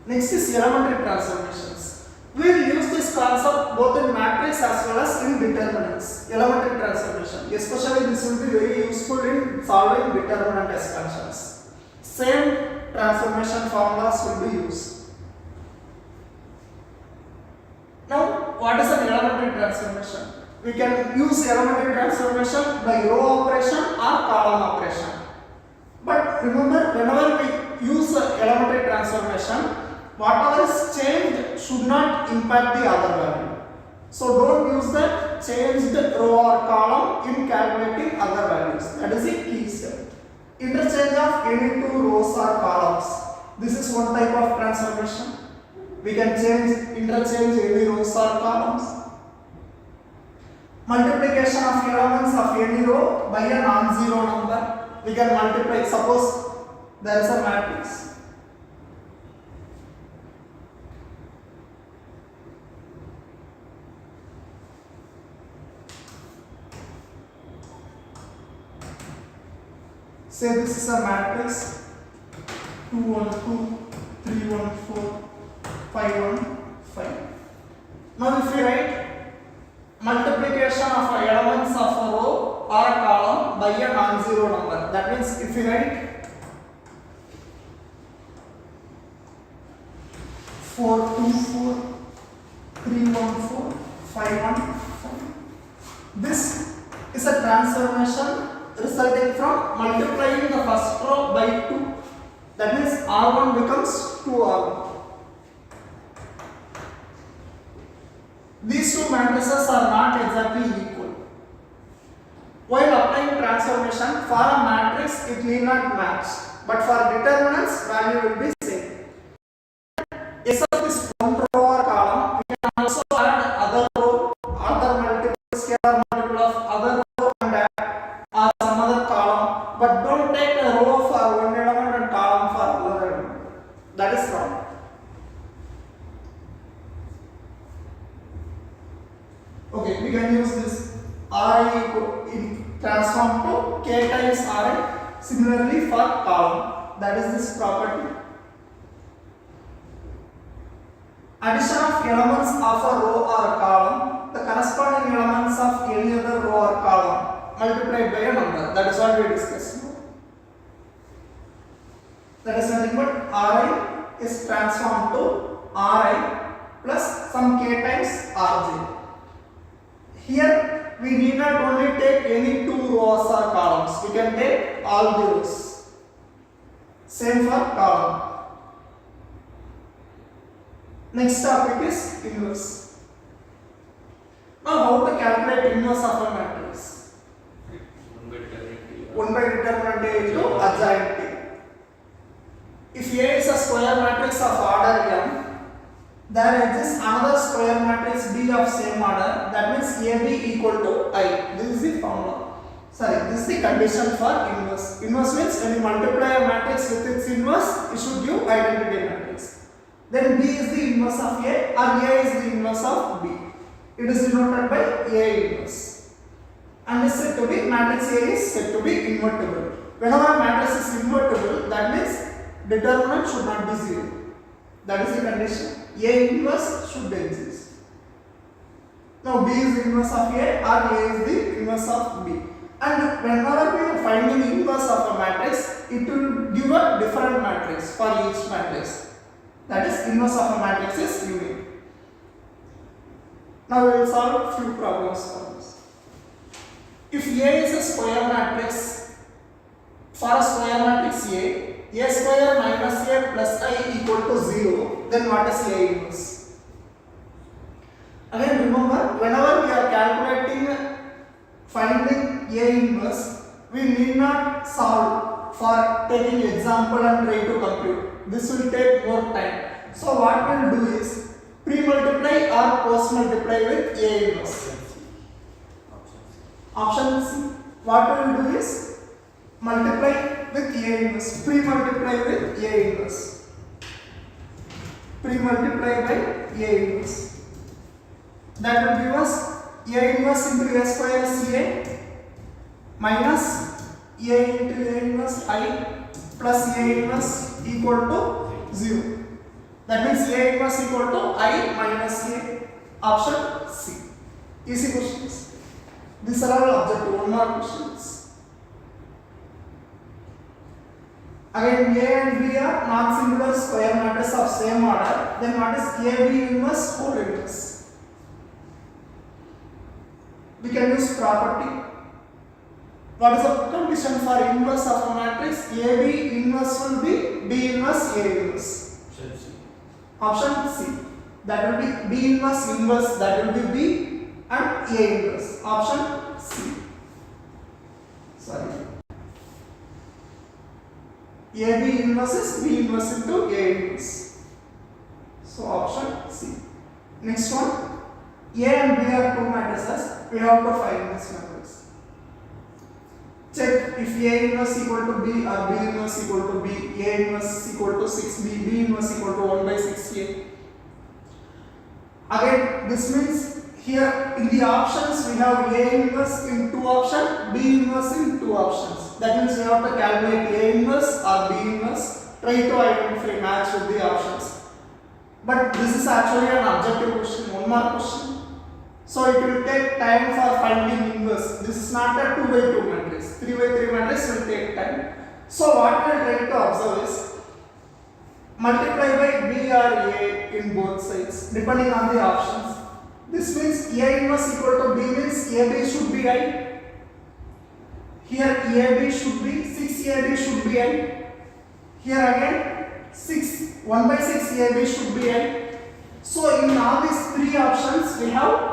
Next is elementary transformations. We will use this concept both in matrix as well as in determinants. Elementary transformation. Especially this will be very useful in solving determinant expansions. Same transformation formulas will be used. Now, what is an elementary transformation? We can use elementary transformation by row operation or column operation. But remember, whenever we use elementary transformation, whatever is changed should not impact the other value. So don't use the changed row or column in calculating other values. That is a key step. Interchange of any two rows or columns. This is one type of transformation. We can interchange any rows or columns. Multiplication of elements of any row by a non-zero number. We can multiply. Suppose there is a matrix. Say this is a matrix 2 1 2 3 1 4 5 1 5. Now if we write multiplication of elements of a row or a column by a non-zero number, that means if we write 4 2 4 3 1 4 5 1 5, this is a transformation resulting from multiplying the first row by 2. That means R1 becomes 2R1. These two matrices are not exactly equal. While applying transformation for a matrix, it need not match, but for determinants, value will be same. Except this one row or column, we can also add other row, other multiple, scalar multiple of other row and add some other column, but don't take a row for one element and column for another element. That is wrong. Okay, we can use this Ri in transform to k times Ri. Similarly, for or column. That is this property. Addition of elements of a row or a column, the corresponding elements of any other row or column multiplied by a number. That is what we discussed. That is nothing but Ri is transformed to Ri plus some k times Rj. Here we need not only take any two rows or columns, we can take all the rows. Same for column. Next topic is inverse. Now how to calculate inverse of a matrix? 1 by determinant A into adjoint A. If A is a square matrix of order m, there exists another square matrix B of same order, that means AB equal to I. This is the formula. This is the condition for inverse. Inverse means when you multiply a matrix with its inverse, it should give identity matrix. Then B is the inverse of A or A is the inverse of B. It is denoted by A inverse. And is said to be, matrix A is said to be invertible. Whenever matrix is invertible, that means determinant should not be 0. That is the condition. A inverse should exist. Now B is the inverse of A or A is the inverse of B. And whenever we are finding the inverse of a matrix, it will give a different matrix for each matrix. That is, inverse of a matrix is unique. Now we will solve few problems for this. If A is a square matrix, for a square matrix A square minus A plus I equal to 0, then what is A inverse? Again remember, whenever we are calculating finding A inverse, we need not solve for taking example and try to compute. This will take more time. So what we will do is pre-multiply or post-multiply with A inverse. Option C. What we will do is multiply with A inverse. Pre-multiply with A inverse. Pre-multiply by A inverse. That will give us A inverse into A square is A minus A into A inverse I plus A inverse equal to 0. That means A inverse equal to I minus A. Option C. Easy questions. These are all objective. One more questions. Again, A and B are non-singular square matrices of same order. Then what is AB inverse whole inverse? We can use property. What is the condition for inverse of a matrix? AB inverse will be B inverse A inverse. Option C. That will be B inverse inverse, that will be B, and A inverse. Option C. AB inverse is B inverse into A inverse. So option C. Next one. A and B are two matrices. We have to find this matrix. Check if A inverse equal to B or B inverse equal to B, A inverse equal to 6B, B inverse equal to 1 by 6A. Again, this means here in the options we have A inverse in two options, B inverse in two options. That means we have to calculate A inverse or B inverse, try to identify match with the options. But this is actually an objective question, one more question. So it will take time for finding inverse. This is not a 2 by 2 matrix. 3 by 3 matrix will take time. So what we will try to observe is multiply by B or A in both sides depending on the options. This means A inverse equal to B means AB should be I. Here AB should be 6AB should be I. Here again 1 by 6 AB should be I. So in all these three options we have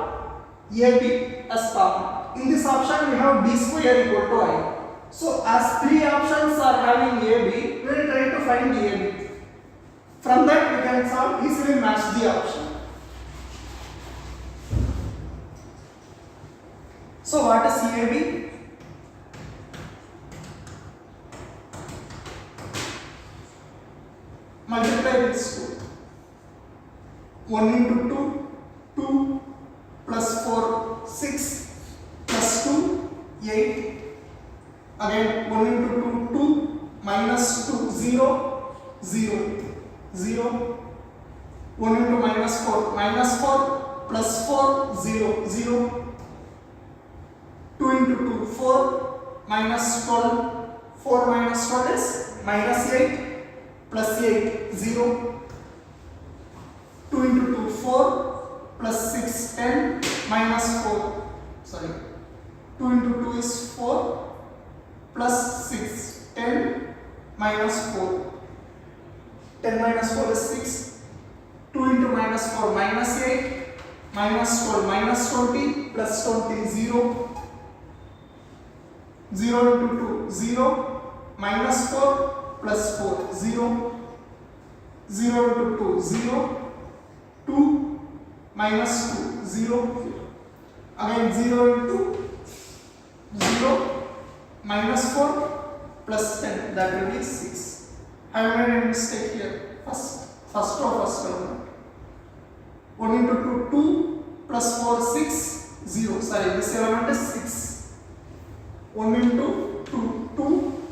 AB as common. In this option we have B square equal to I. So as three options are having AB, we will try to find AB. From that we can solve easily match the option. So what is AB? Multiply with 2. 1 into 2, 2 plus 4, 6 plus 2, 8. Again 1 into 2, 2 minus 0, 0. 1 into minus 4, minus 4 plus 4, 0, 0. 2 into 2, 4 minus 12, 4 minus 12 is minus 8 plus 8, 0. 2 into 2, 4 plus 6, 10 minus 4, sorry, 2 into 2 is 4 plus 6, 10 minus 4, 10 minus 4 is 6, 2 into minus 4 minus 8, minus 12 minus 20 plus 20, 0, 0 into 2, 0, minus 4 plus 4, 0, 0 into 2, 0, 2 minus 2, 0, again 0 into 0, minus 4 plus 10, that will be 6. I have made a mistake here. First row, first element. 1 into 2, 2 plus 4, 6, 0. Sorry, this element is 6. 1 into 2, 2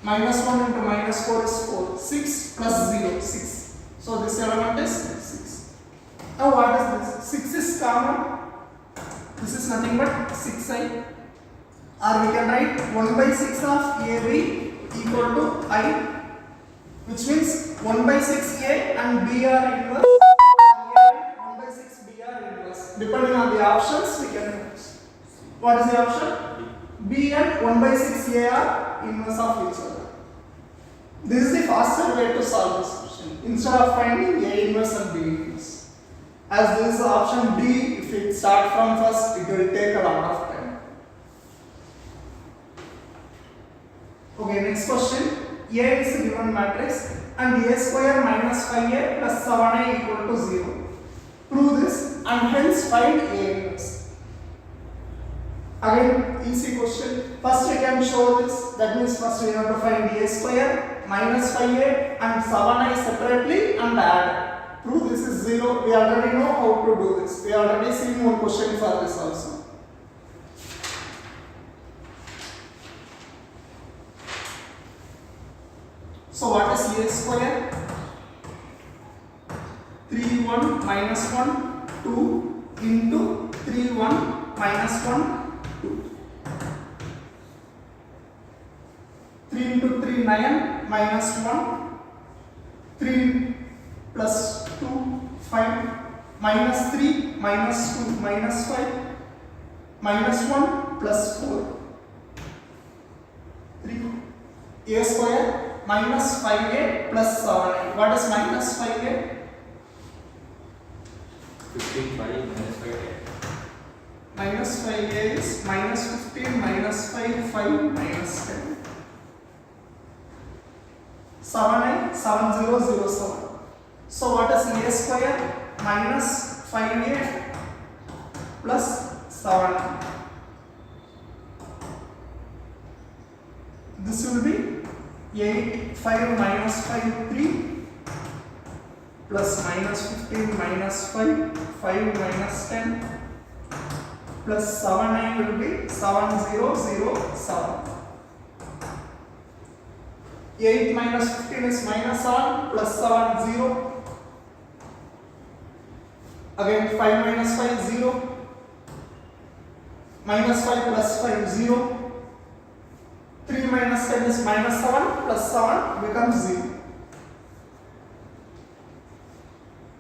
minus 1 into minus 4 is 4. 6 plus 0, 6. So this element is 6. Now what is this? 6 is common. This is nothing but 6i. Or we can write 1 by 6 of AB equal to I, which means 1 by 6A and B are inverse. Or 1 by 6 B are inverse. Depending on the options, we can use. What is the option? B and 1 by 6A are inverse of each other. This is the faster way to solve this question. Instead of finding A inverse and B inverse. As this is option D, if it start from first, it will take a lot of time. Okay, next question. A is a given matrix and A square minus 5A plus 7A equal to 0. Prove this and hence find A inverse. Again, easy question. First we can show this. That means first we have to find A square minus 5A and 7A separately and add. Prove this is 0. We already know how to do this. We already seen one question for this also. So what is A square? 3, 1 minus 1, 2 into 3, 1 minus 1, 2. 3 into 3, 9 minus 1, 3 plus 2, 5, minus 3, minus 2, minus 5, minus 1 plus 4. 3. A square minus 5A plus 7A. What is minus 5A? 15, 5, minus 5. Minus 5A is minus 15, minus 5, 5, minus 10. 7A, 7007. So what is A square? Minus 5A plus 7A. This will be 8, 5 minus 5, 3 plus minus 15 minus 5, 5 minus 10 plus 7, will be 7007. 8 minus 15 is minus 7 plus 7, 0. Again 5 minus 5, 0. Minus 5 plus 5, 0. 3 minus 10 is minus 7 plus 7 becomes 0.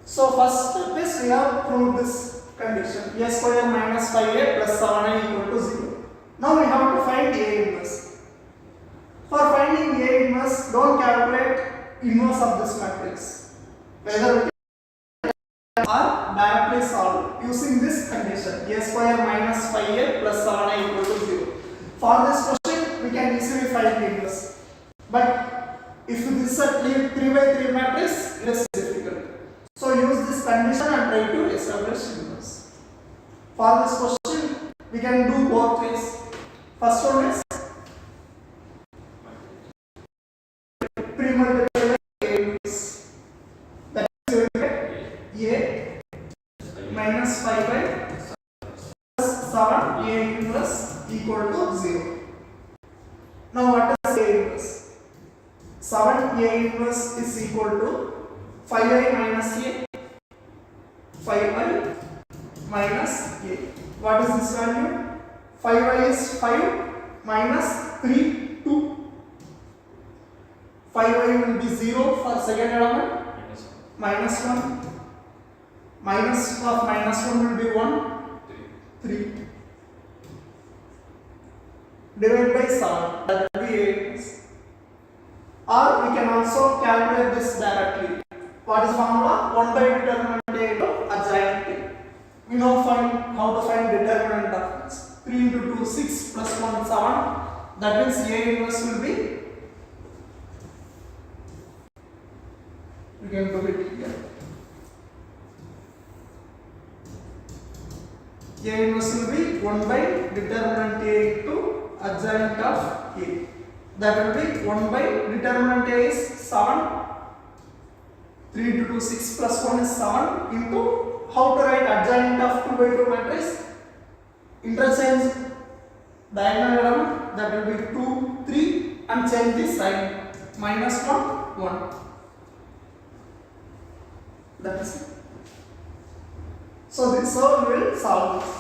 So first step is we have proved this condition. A square minus 5A plus 7A equal to 0. Now we have to find A inverse. For finding A inverse, don't calculate inverse of this matrix. Whether we can or directly solve using this condition. A square minus 5A plus 7A equal to 0. For this question, we can easily find inverse. But if this is a 3 by 3 matrix, it is difficult. So use this condition and try to establish inverse. For this question, we can do both ways. First one is pre-multiply by A inverse. That is you will get A minus 5 by plus 7 A inverse equal to 0. Now what is A inverse? 7 A inverse inverse is equal to 5i minus a. 5i minus a. What is this value? 5i is 5 minus 3, 2. 5i will be 0 for second element. Minus 1. Minus of minus 1 will be 1. 3. Divided by 7. That will be 8. Or we can also calculate this directly. What is the formula? 1 by determinant A into adjoint A. We know how to find determinant of this. 3 into 2, 6 plus 1, 7. That means A inverse will be, you can do it here. A inverse will be 1 by determinant A into adjoint of A. That will be 1 by determinant A is 7. 3 into 2, 6 plus 1 is 7 into how to write adjoint of 2 by 2 matrix? Interchange diagonal element, that will be 2, 3 and change the sign. Minus 1, 1. That is it. So we will solve this.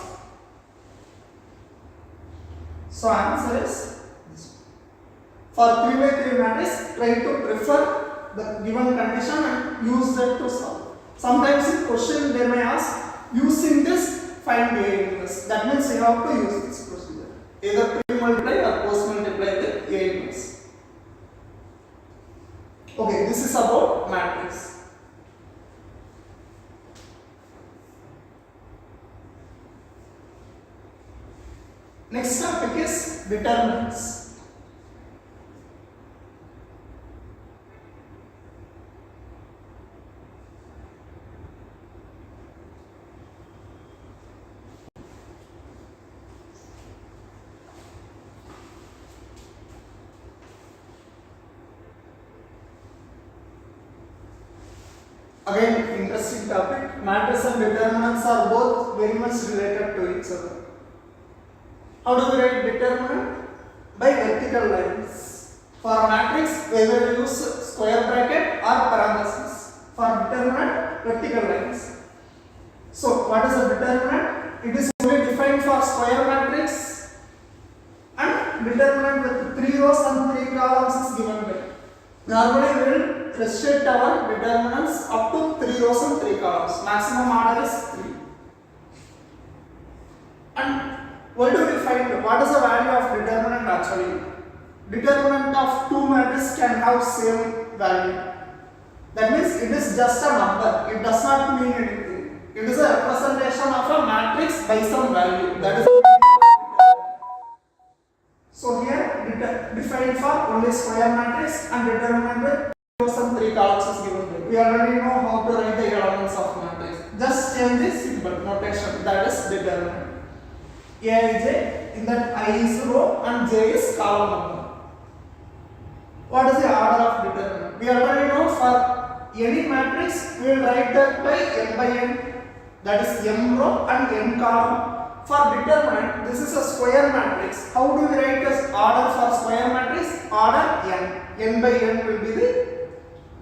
So answer is this. For 3 by 3 matrix, try to prefer the given condition and use that to solve. Sometimes in question they may ask, using this find A inverse. That means you have to use this procedure. Either pre-multiply or post-multiply with A inverse. Okay, this is about matrix. Next topic is determinants. Again, interesting topic. Matrices and determinants are both very much related to each other. How do we write determinant? By vertical lines. For matrix, whether we use square bracket or parentheses. For determinant, vertical lines. So, what is a determinant? It is only defined for square matrix, and determinant with 3 rows and 3 columns is given by. Normally, we will restrict our determinants up to 3 rows and 3 columns. Maximum order is 3. And what do we find? What is the value of determinant actually? Determinant of 2 matrices can have same value. That means it is just a number. It does not mean anything. It is a representation of a matrix by some value. That is. So here defined for only square matrix and determinant with 3 rows and 3 columns is given. We already know how to write the elements of matrix. Just change the symbol notation. That is determinant. A is J, in that I is row and J is column number. What is the order of determinant? We already know for any matrix we will write that by n, that is m row and n column. For determinant, this is a square matrix. How do we write this order for square matrix? Order n by n will be the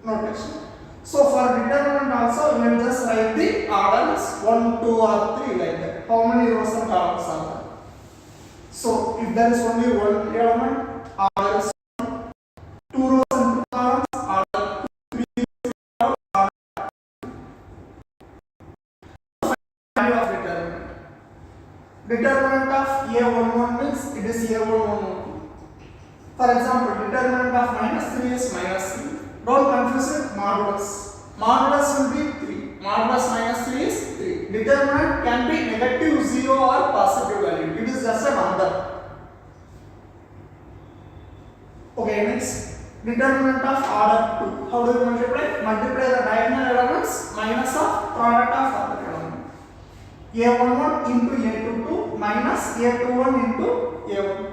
notation. So for determinant also we will just write the orders 1, 2 or 3 like that. How many rows and columns are there? So if there is only one element, order is 1, 2 rows and 2 columns, order 2, 3 rows, order 2. Value of determinant. Determinant of A11 means it is A11. For example, determinant of -3 is -3. Don't confuse with modulus. Modulus will be 3. Modulus -3 is 3. Determinant can be negative 0 or positive value. It is just a number. Okay, next. Determinant of order 2. How do we multiply? Multiply the diagonal elements minus of product of other element. A11 into A22 minus A21 into A12.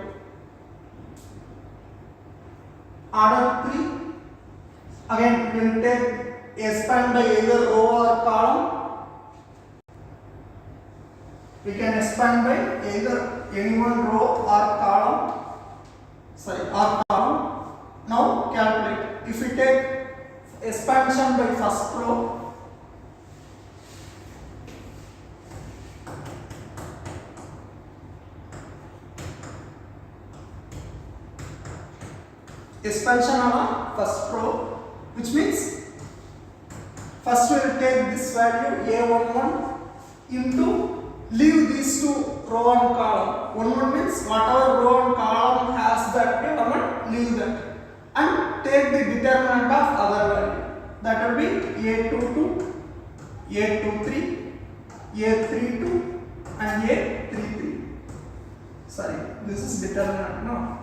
Order 3. Again, we will take a span by either row or column. We can expand by either any one row or column. Now calculate. If we take expansion by first row, expansion on first row, which means first we will take this value A11 into, leave these two row and column. 11 means whatever row and column has that element, leave that, and take the determinant of other value. That will be A22, A23, A32 and A33. Sorry, this is determinant, no?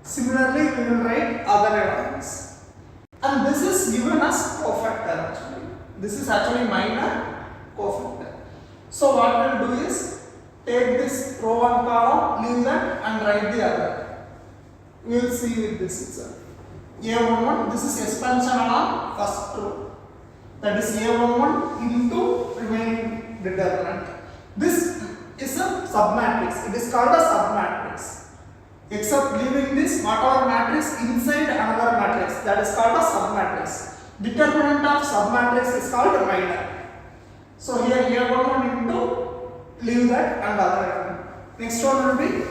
Similarly, we will write other elements. And this is given as cofactor actually. This is actually minor cofactor. So what we will do is take this row and column, leave that and write the other. We will see with this itself. A11, this is expansion on first row. That is A11 into remaining determinant. This is a submatrix. It is called a submatrix. Except leaving this whatever matrix inside another matrix, that is called a submatrix. Determinant of submatrix is called minor. So here A11 into, leave that and other element. Next one will be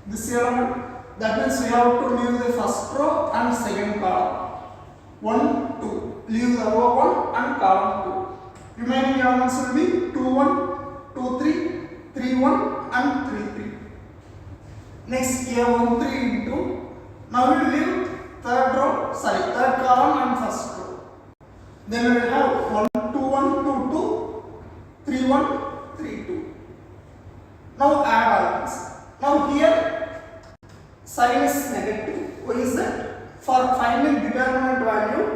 this element. That means we have to leave the first row and second column. 1, 2. Leave the row 1 and column 2. Remaining elements will be 2, 1, 2, 3, 3, 1 and 3, 3. Next A13 into, now we will leave third column and first row. Then we will have 1, 2, 1, 2, 2, 3, 1, 3, 2. Now add all this. Now here sign is negative. Why is that? For finding determinant value,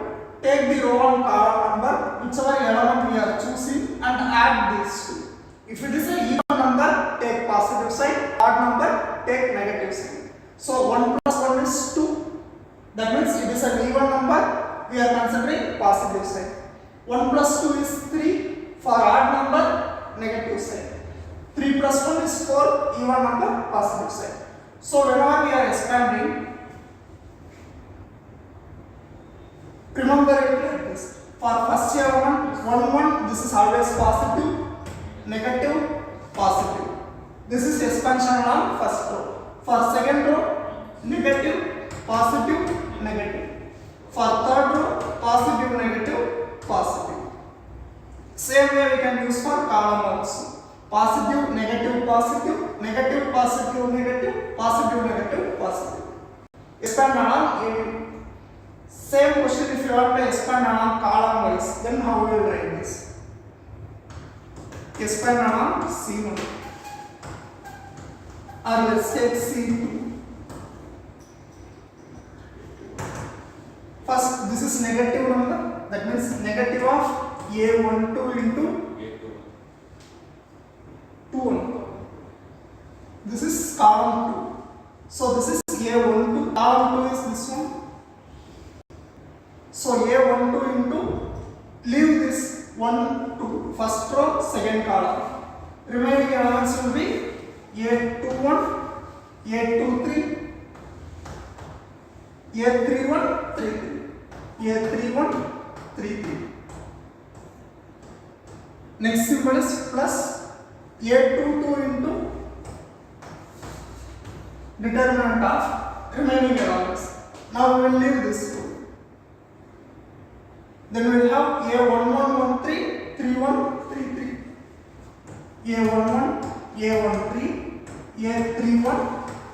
take the row and column number, whichever element we are choosing, and add these two. If it is an even number, take positive sign, odd number, take negative sign. So 1 plus 1 is 2. That means it is an even number, we are considering positive sign. 1 plus 2 is 3, for odd number, negative sign. 3 plus 1 is 4, even number, positive sign. So whenever we are expanding, remember it like this. For first element 1, 1, this is always positive, negative, positive. This is expansion on first row. For second row, negative, positive, negative. For third row, positive, negative, positive. Same way we can use for column also. Positive, negative, positive, negative, positive, negative, positive, negative, positive. Expand on same question if you want to expand on column wise, then how we will write this? Expand on C1. Or let's take C2. First, this is negative number, that means negative of A12 into 2. This is column 2. So this is A12, column 2 is this one. So A12 into, leave this 1, 2, first row, second column. Remaining elements will be A21, A23, A31, 33, A31, 33. Next symbol is plus, A22 into determinant of remaining elements. Now we will leave this two. Then we will have A1113, 31, 33. A11, A13, A31,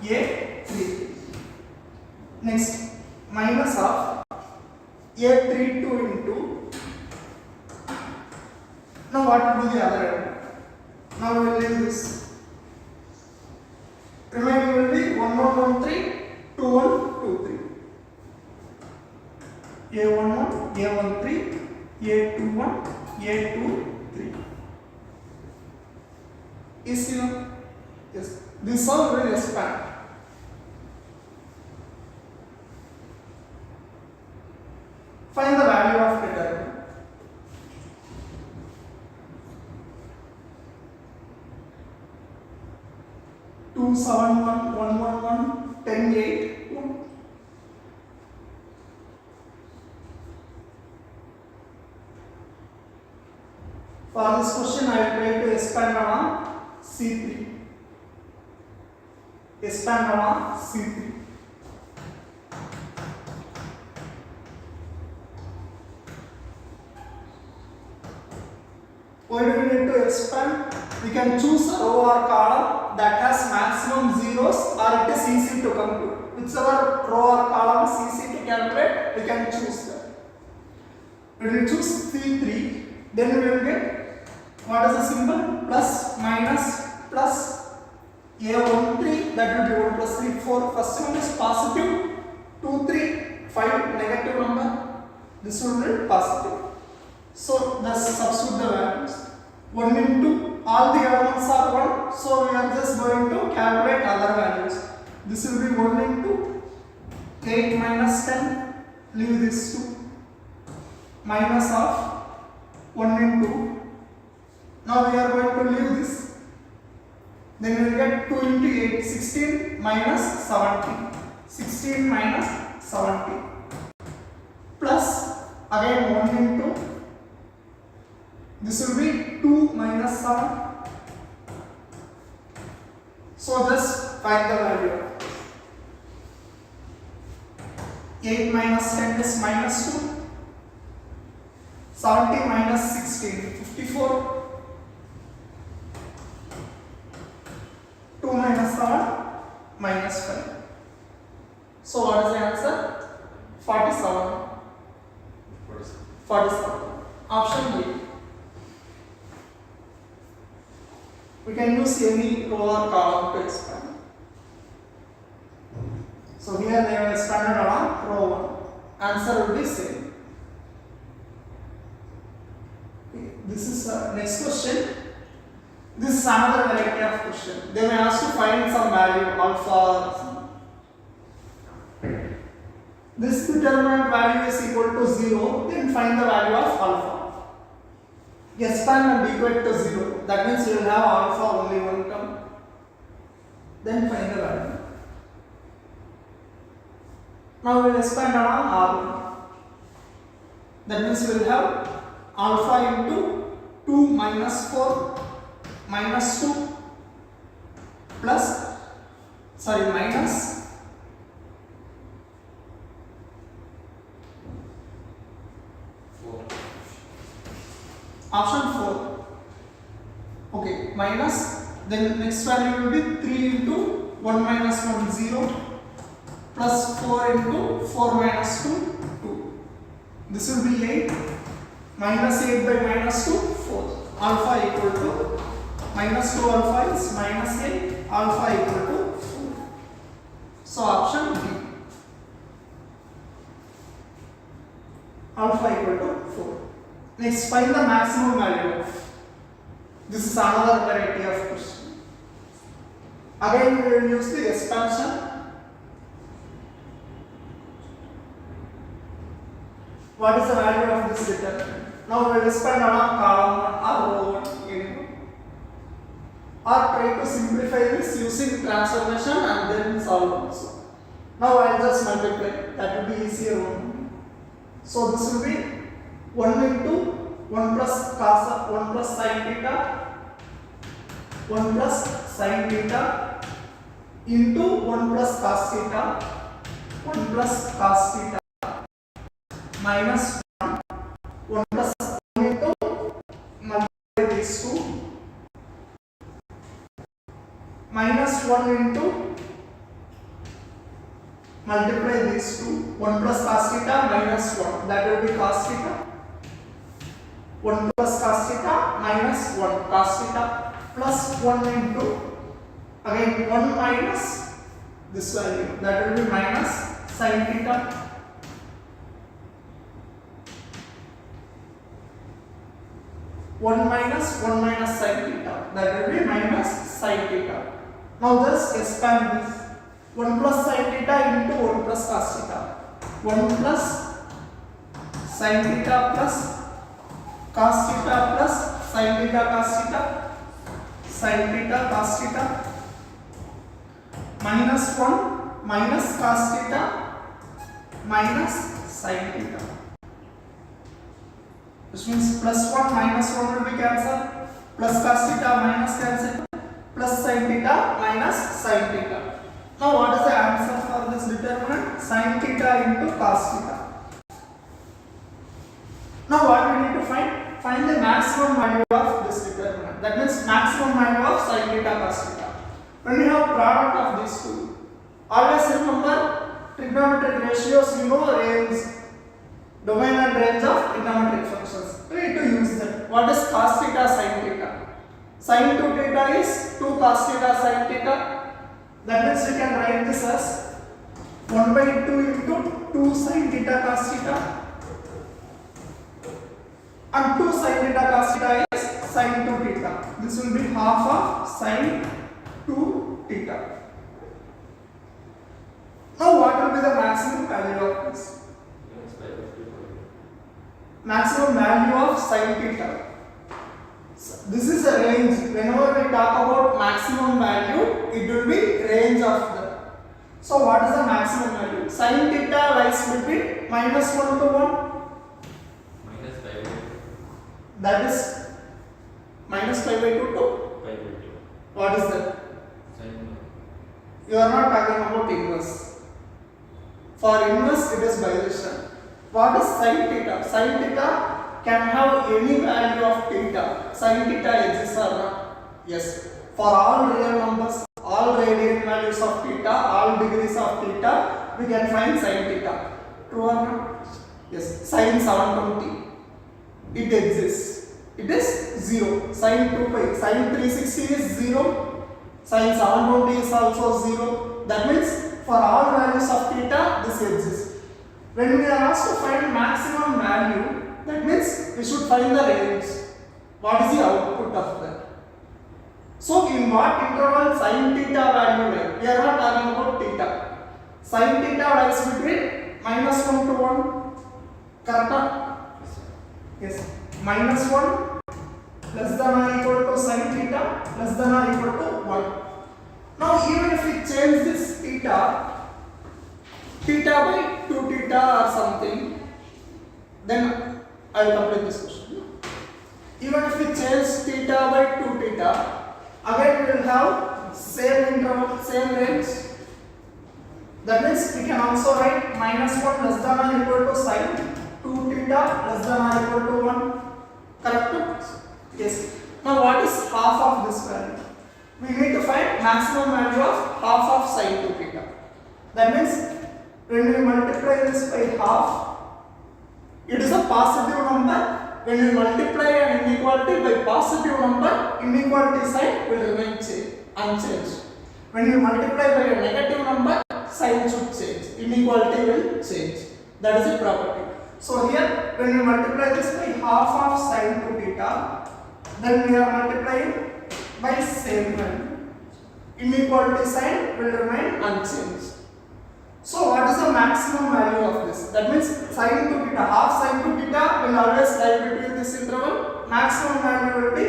A33. Next, minus of A32 into. Now what will be the other element? Now we will leave this. Remaining will be 1113, 2123. A11, A13, A21, A23. Is here? Yes. This all will expand. Find the value of determinant. 2, 7, 1, 1, 1, 1, 10, 8, 1. For this question, I will try to expand on C3. Expand on C3. Why do we need to expand? We can choose a row or column that has maximum zeros, or it is easy to compute. Whichever row or column is easy to calculate, we can choose that. When we choose C3, then we will get what is the symbol? Plus, minus, plus. A13, that will be 1 plus 3, 4. First one is positive, 2, 3, 5, negative number. This will be positive. So, thus substitute the values. 1 into, all the elements are 1, so we are just going to calculate other values. This will be 1 into 8 minus 10, leave this 2, minus of 1 into, now we are going to leave this. Then we will get 2 into 8, 16 minus 70. 16 minus 70. Plus, again 1 into, this will be 2 minus 7. So just find the value. 8 minus 10 is minus 2. 70 minus 16, 54. 2 minus 7, minus 5. So what is the answer? 47. 47. Option B. We can use any row or column to expand. So here they have expanded along row 1. Answer will be same. This is next question. This is another variety of question. They may ask to find some value alpha. This determinant value is equal to 0, then find the value of alpha. Expand and equate to 0. That means you will have alpha only one term. Then find the value. Now we will expand on R1. That means we will have alpha into 2 minus 4 minus 2 plus, minus option 4. Okay, minus, then next value will be 3 into 1 minus 1, 0 plus 4 into 4 minus 2, 2. This will be 8. Minus 8 by minus 2, 4. Alpha equal to minus 2 alpha is minus 8. Alpha equal to 4. So option B. Alpha equal to 4. Next, find the maximum value of. This is another variety of question. Again, we will use the expansion. What is the value of this determinant? Now we will expand along column 1 or row 1. Or try to simplify this using transformation and then solve also. Now I will just multiply. That will be easier one. So this will be 1 into 1 plus cos 1 plus sin theta, 1 plus sin theta into 1 plus cos theta, 1 plus cos theta minus 1 plus 1 into multiply these two minus 1 into multiply these two 1 plus cos theta minus 1, that will be cos theta, 1 plus cos theta minus 1 cos theta plus 1 into again 1 minus this value, that will be minus sin theta. One minus sin theta, that will be minus sin theta. Now just expand this. 1 plus sin theta into 1 plus cos theta. 1 plus sin theta plus cos theta plus sin theta cos theta, sin theta cos theta minus 1 minus cos theta minus sin theta. Which means plus 1 minus 1 will be cancelled, plus cos theta minus cancelled, plus sin theta minus sin theta. Now what is the answer for this determinant? Sin theta into cos theta. Now what we need to find? Find the maximum value of this determinant. That means maximum value of sin theta cos theta. When we have product of these two, always remember trigonometric ratios, you know range, domain and range of trigonometric functions. We need to use that. What is cos theta sin theta? Sin 2 theta is 2 cos theta sin theta. That means we can write this as 1 by 2 into 2 sin theta cos theta. And 2 sin theta cos theta is sin 2 theta. This will be half of sin 2 theta. Now what will be the maximum value of this? Maximum value of sin theta. This is a range. Whenever we talk about maximum value, it will be range of the. So what is the maximum value? Sin theta lies between minus 1 to 1. Minus 5 by 2. That is minus 5 by 2 to 5 by 2. what is that? Sin. You are not talking about inverse. For inverse, it is bijection. What is sin theta? Sin theta can have any value of theta. Sin theta exists or not? Yes. For all real numbers, all radian values of theta, all degrees of theta, we can find sin theta. True or not? Yes. Sin 720. It exists. It is 0. Sin 2 pi. Sin 360 is 0. Sin 720 is also 0. That means for all values of theta, this exists. When we are asked to find maximum value, that means we should find the range. What is the output of that? So in what interval sin theta value lies? We are not talking about theta. Sin theta lies between minus 1 to 1. Correct? Yes. Minus 1 less than or equal to sin theta less than or equal to 1. Now even if we change this theta by 2 theta or something, then I will complete this question. Even if we change theta by 2 theta, again we will have same interval, same range. That means we can also write minus 1 less than or equal to sin 2 theta less than or equal to 1. Correct? Yes. Now what is half of this value? We need to find maximum value of half of sin 2 theta. That means when we multiply this by half, it is a positive number. When we multiply an inequality by positive number, inequality sign will remain unchanged. When we multiply by a negative number, sign should change. Inequality will change. That is the property. So here, when we multiply this by half of sin 2 theta, then we are multiplying by same value. Inequality sign will remain unchanged. So what is the maximum value of this? That means sin 2 theta, half sin 2 theta will always lie between this interval. Maximum value will be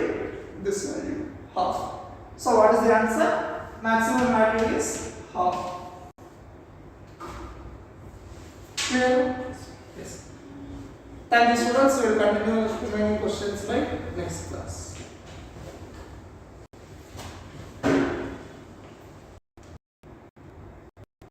this value, half. So what is the answer? Maximum value is half. Clear? Yes. Thank you students. We will continue remaining questions by next class.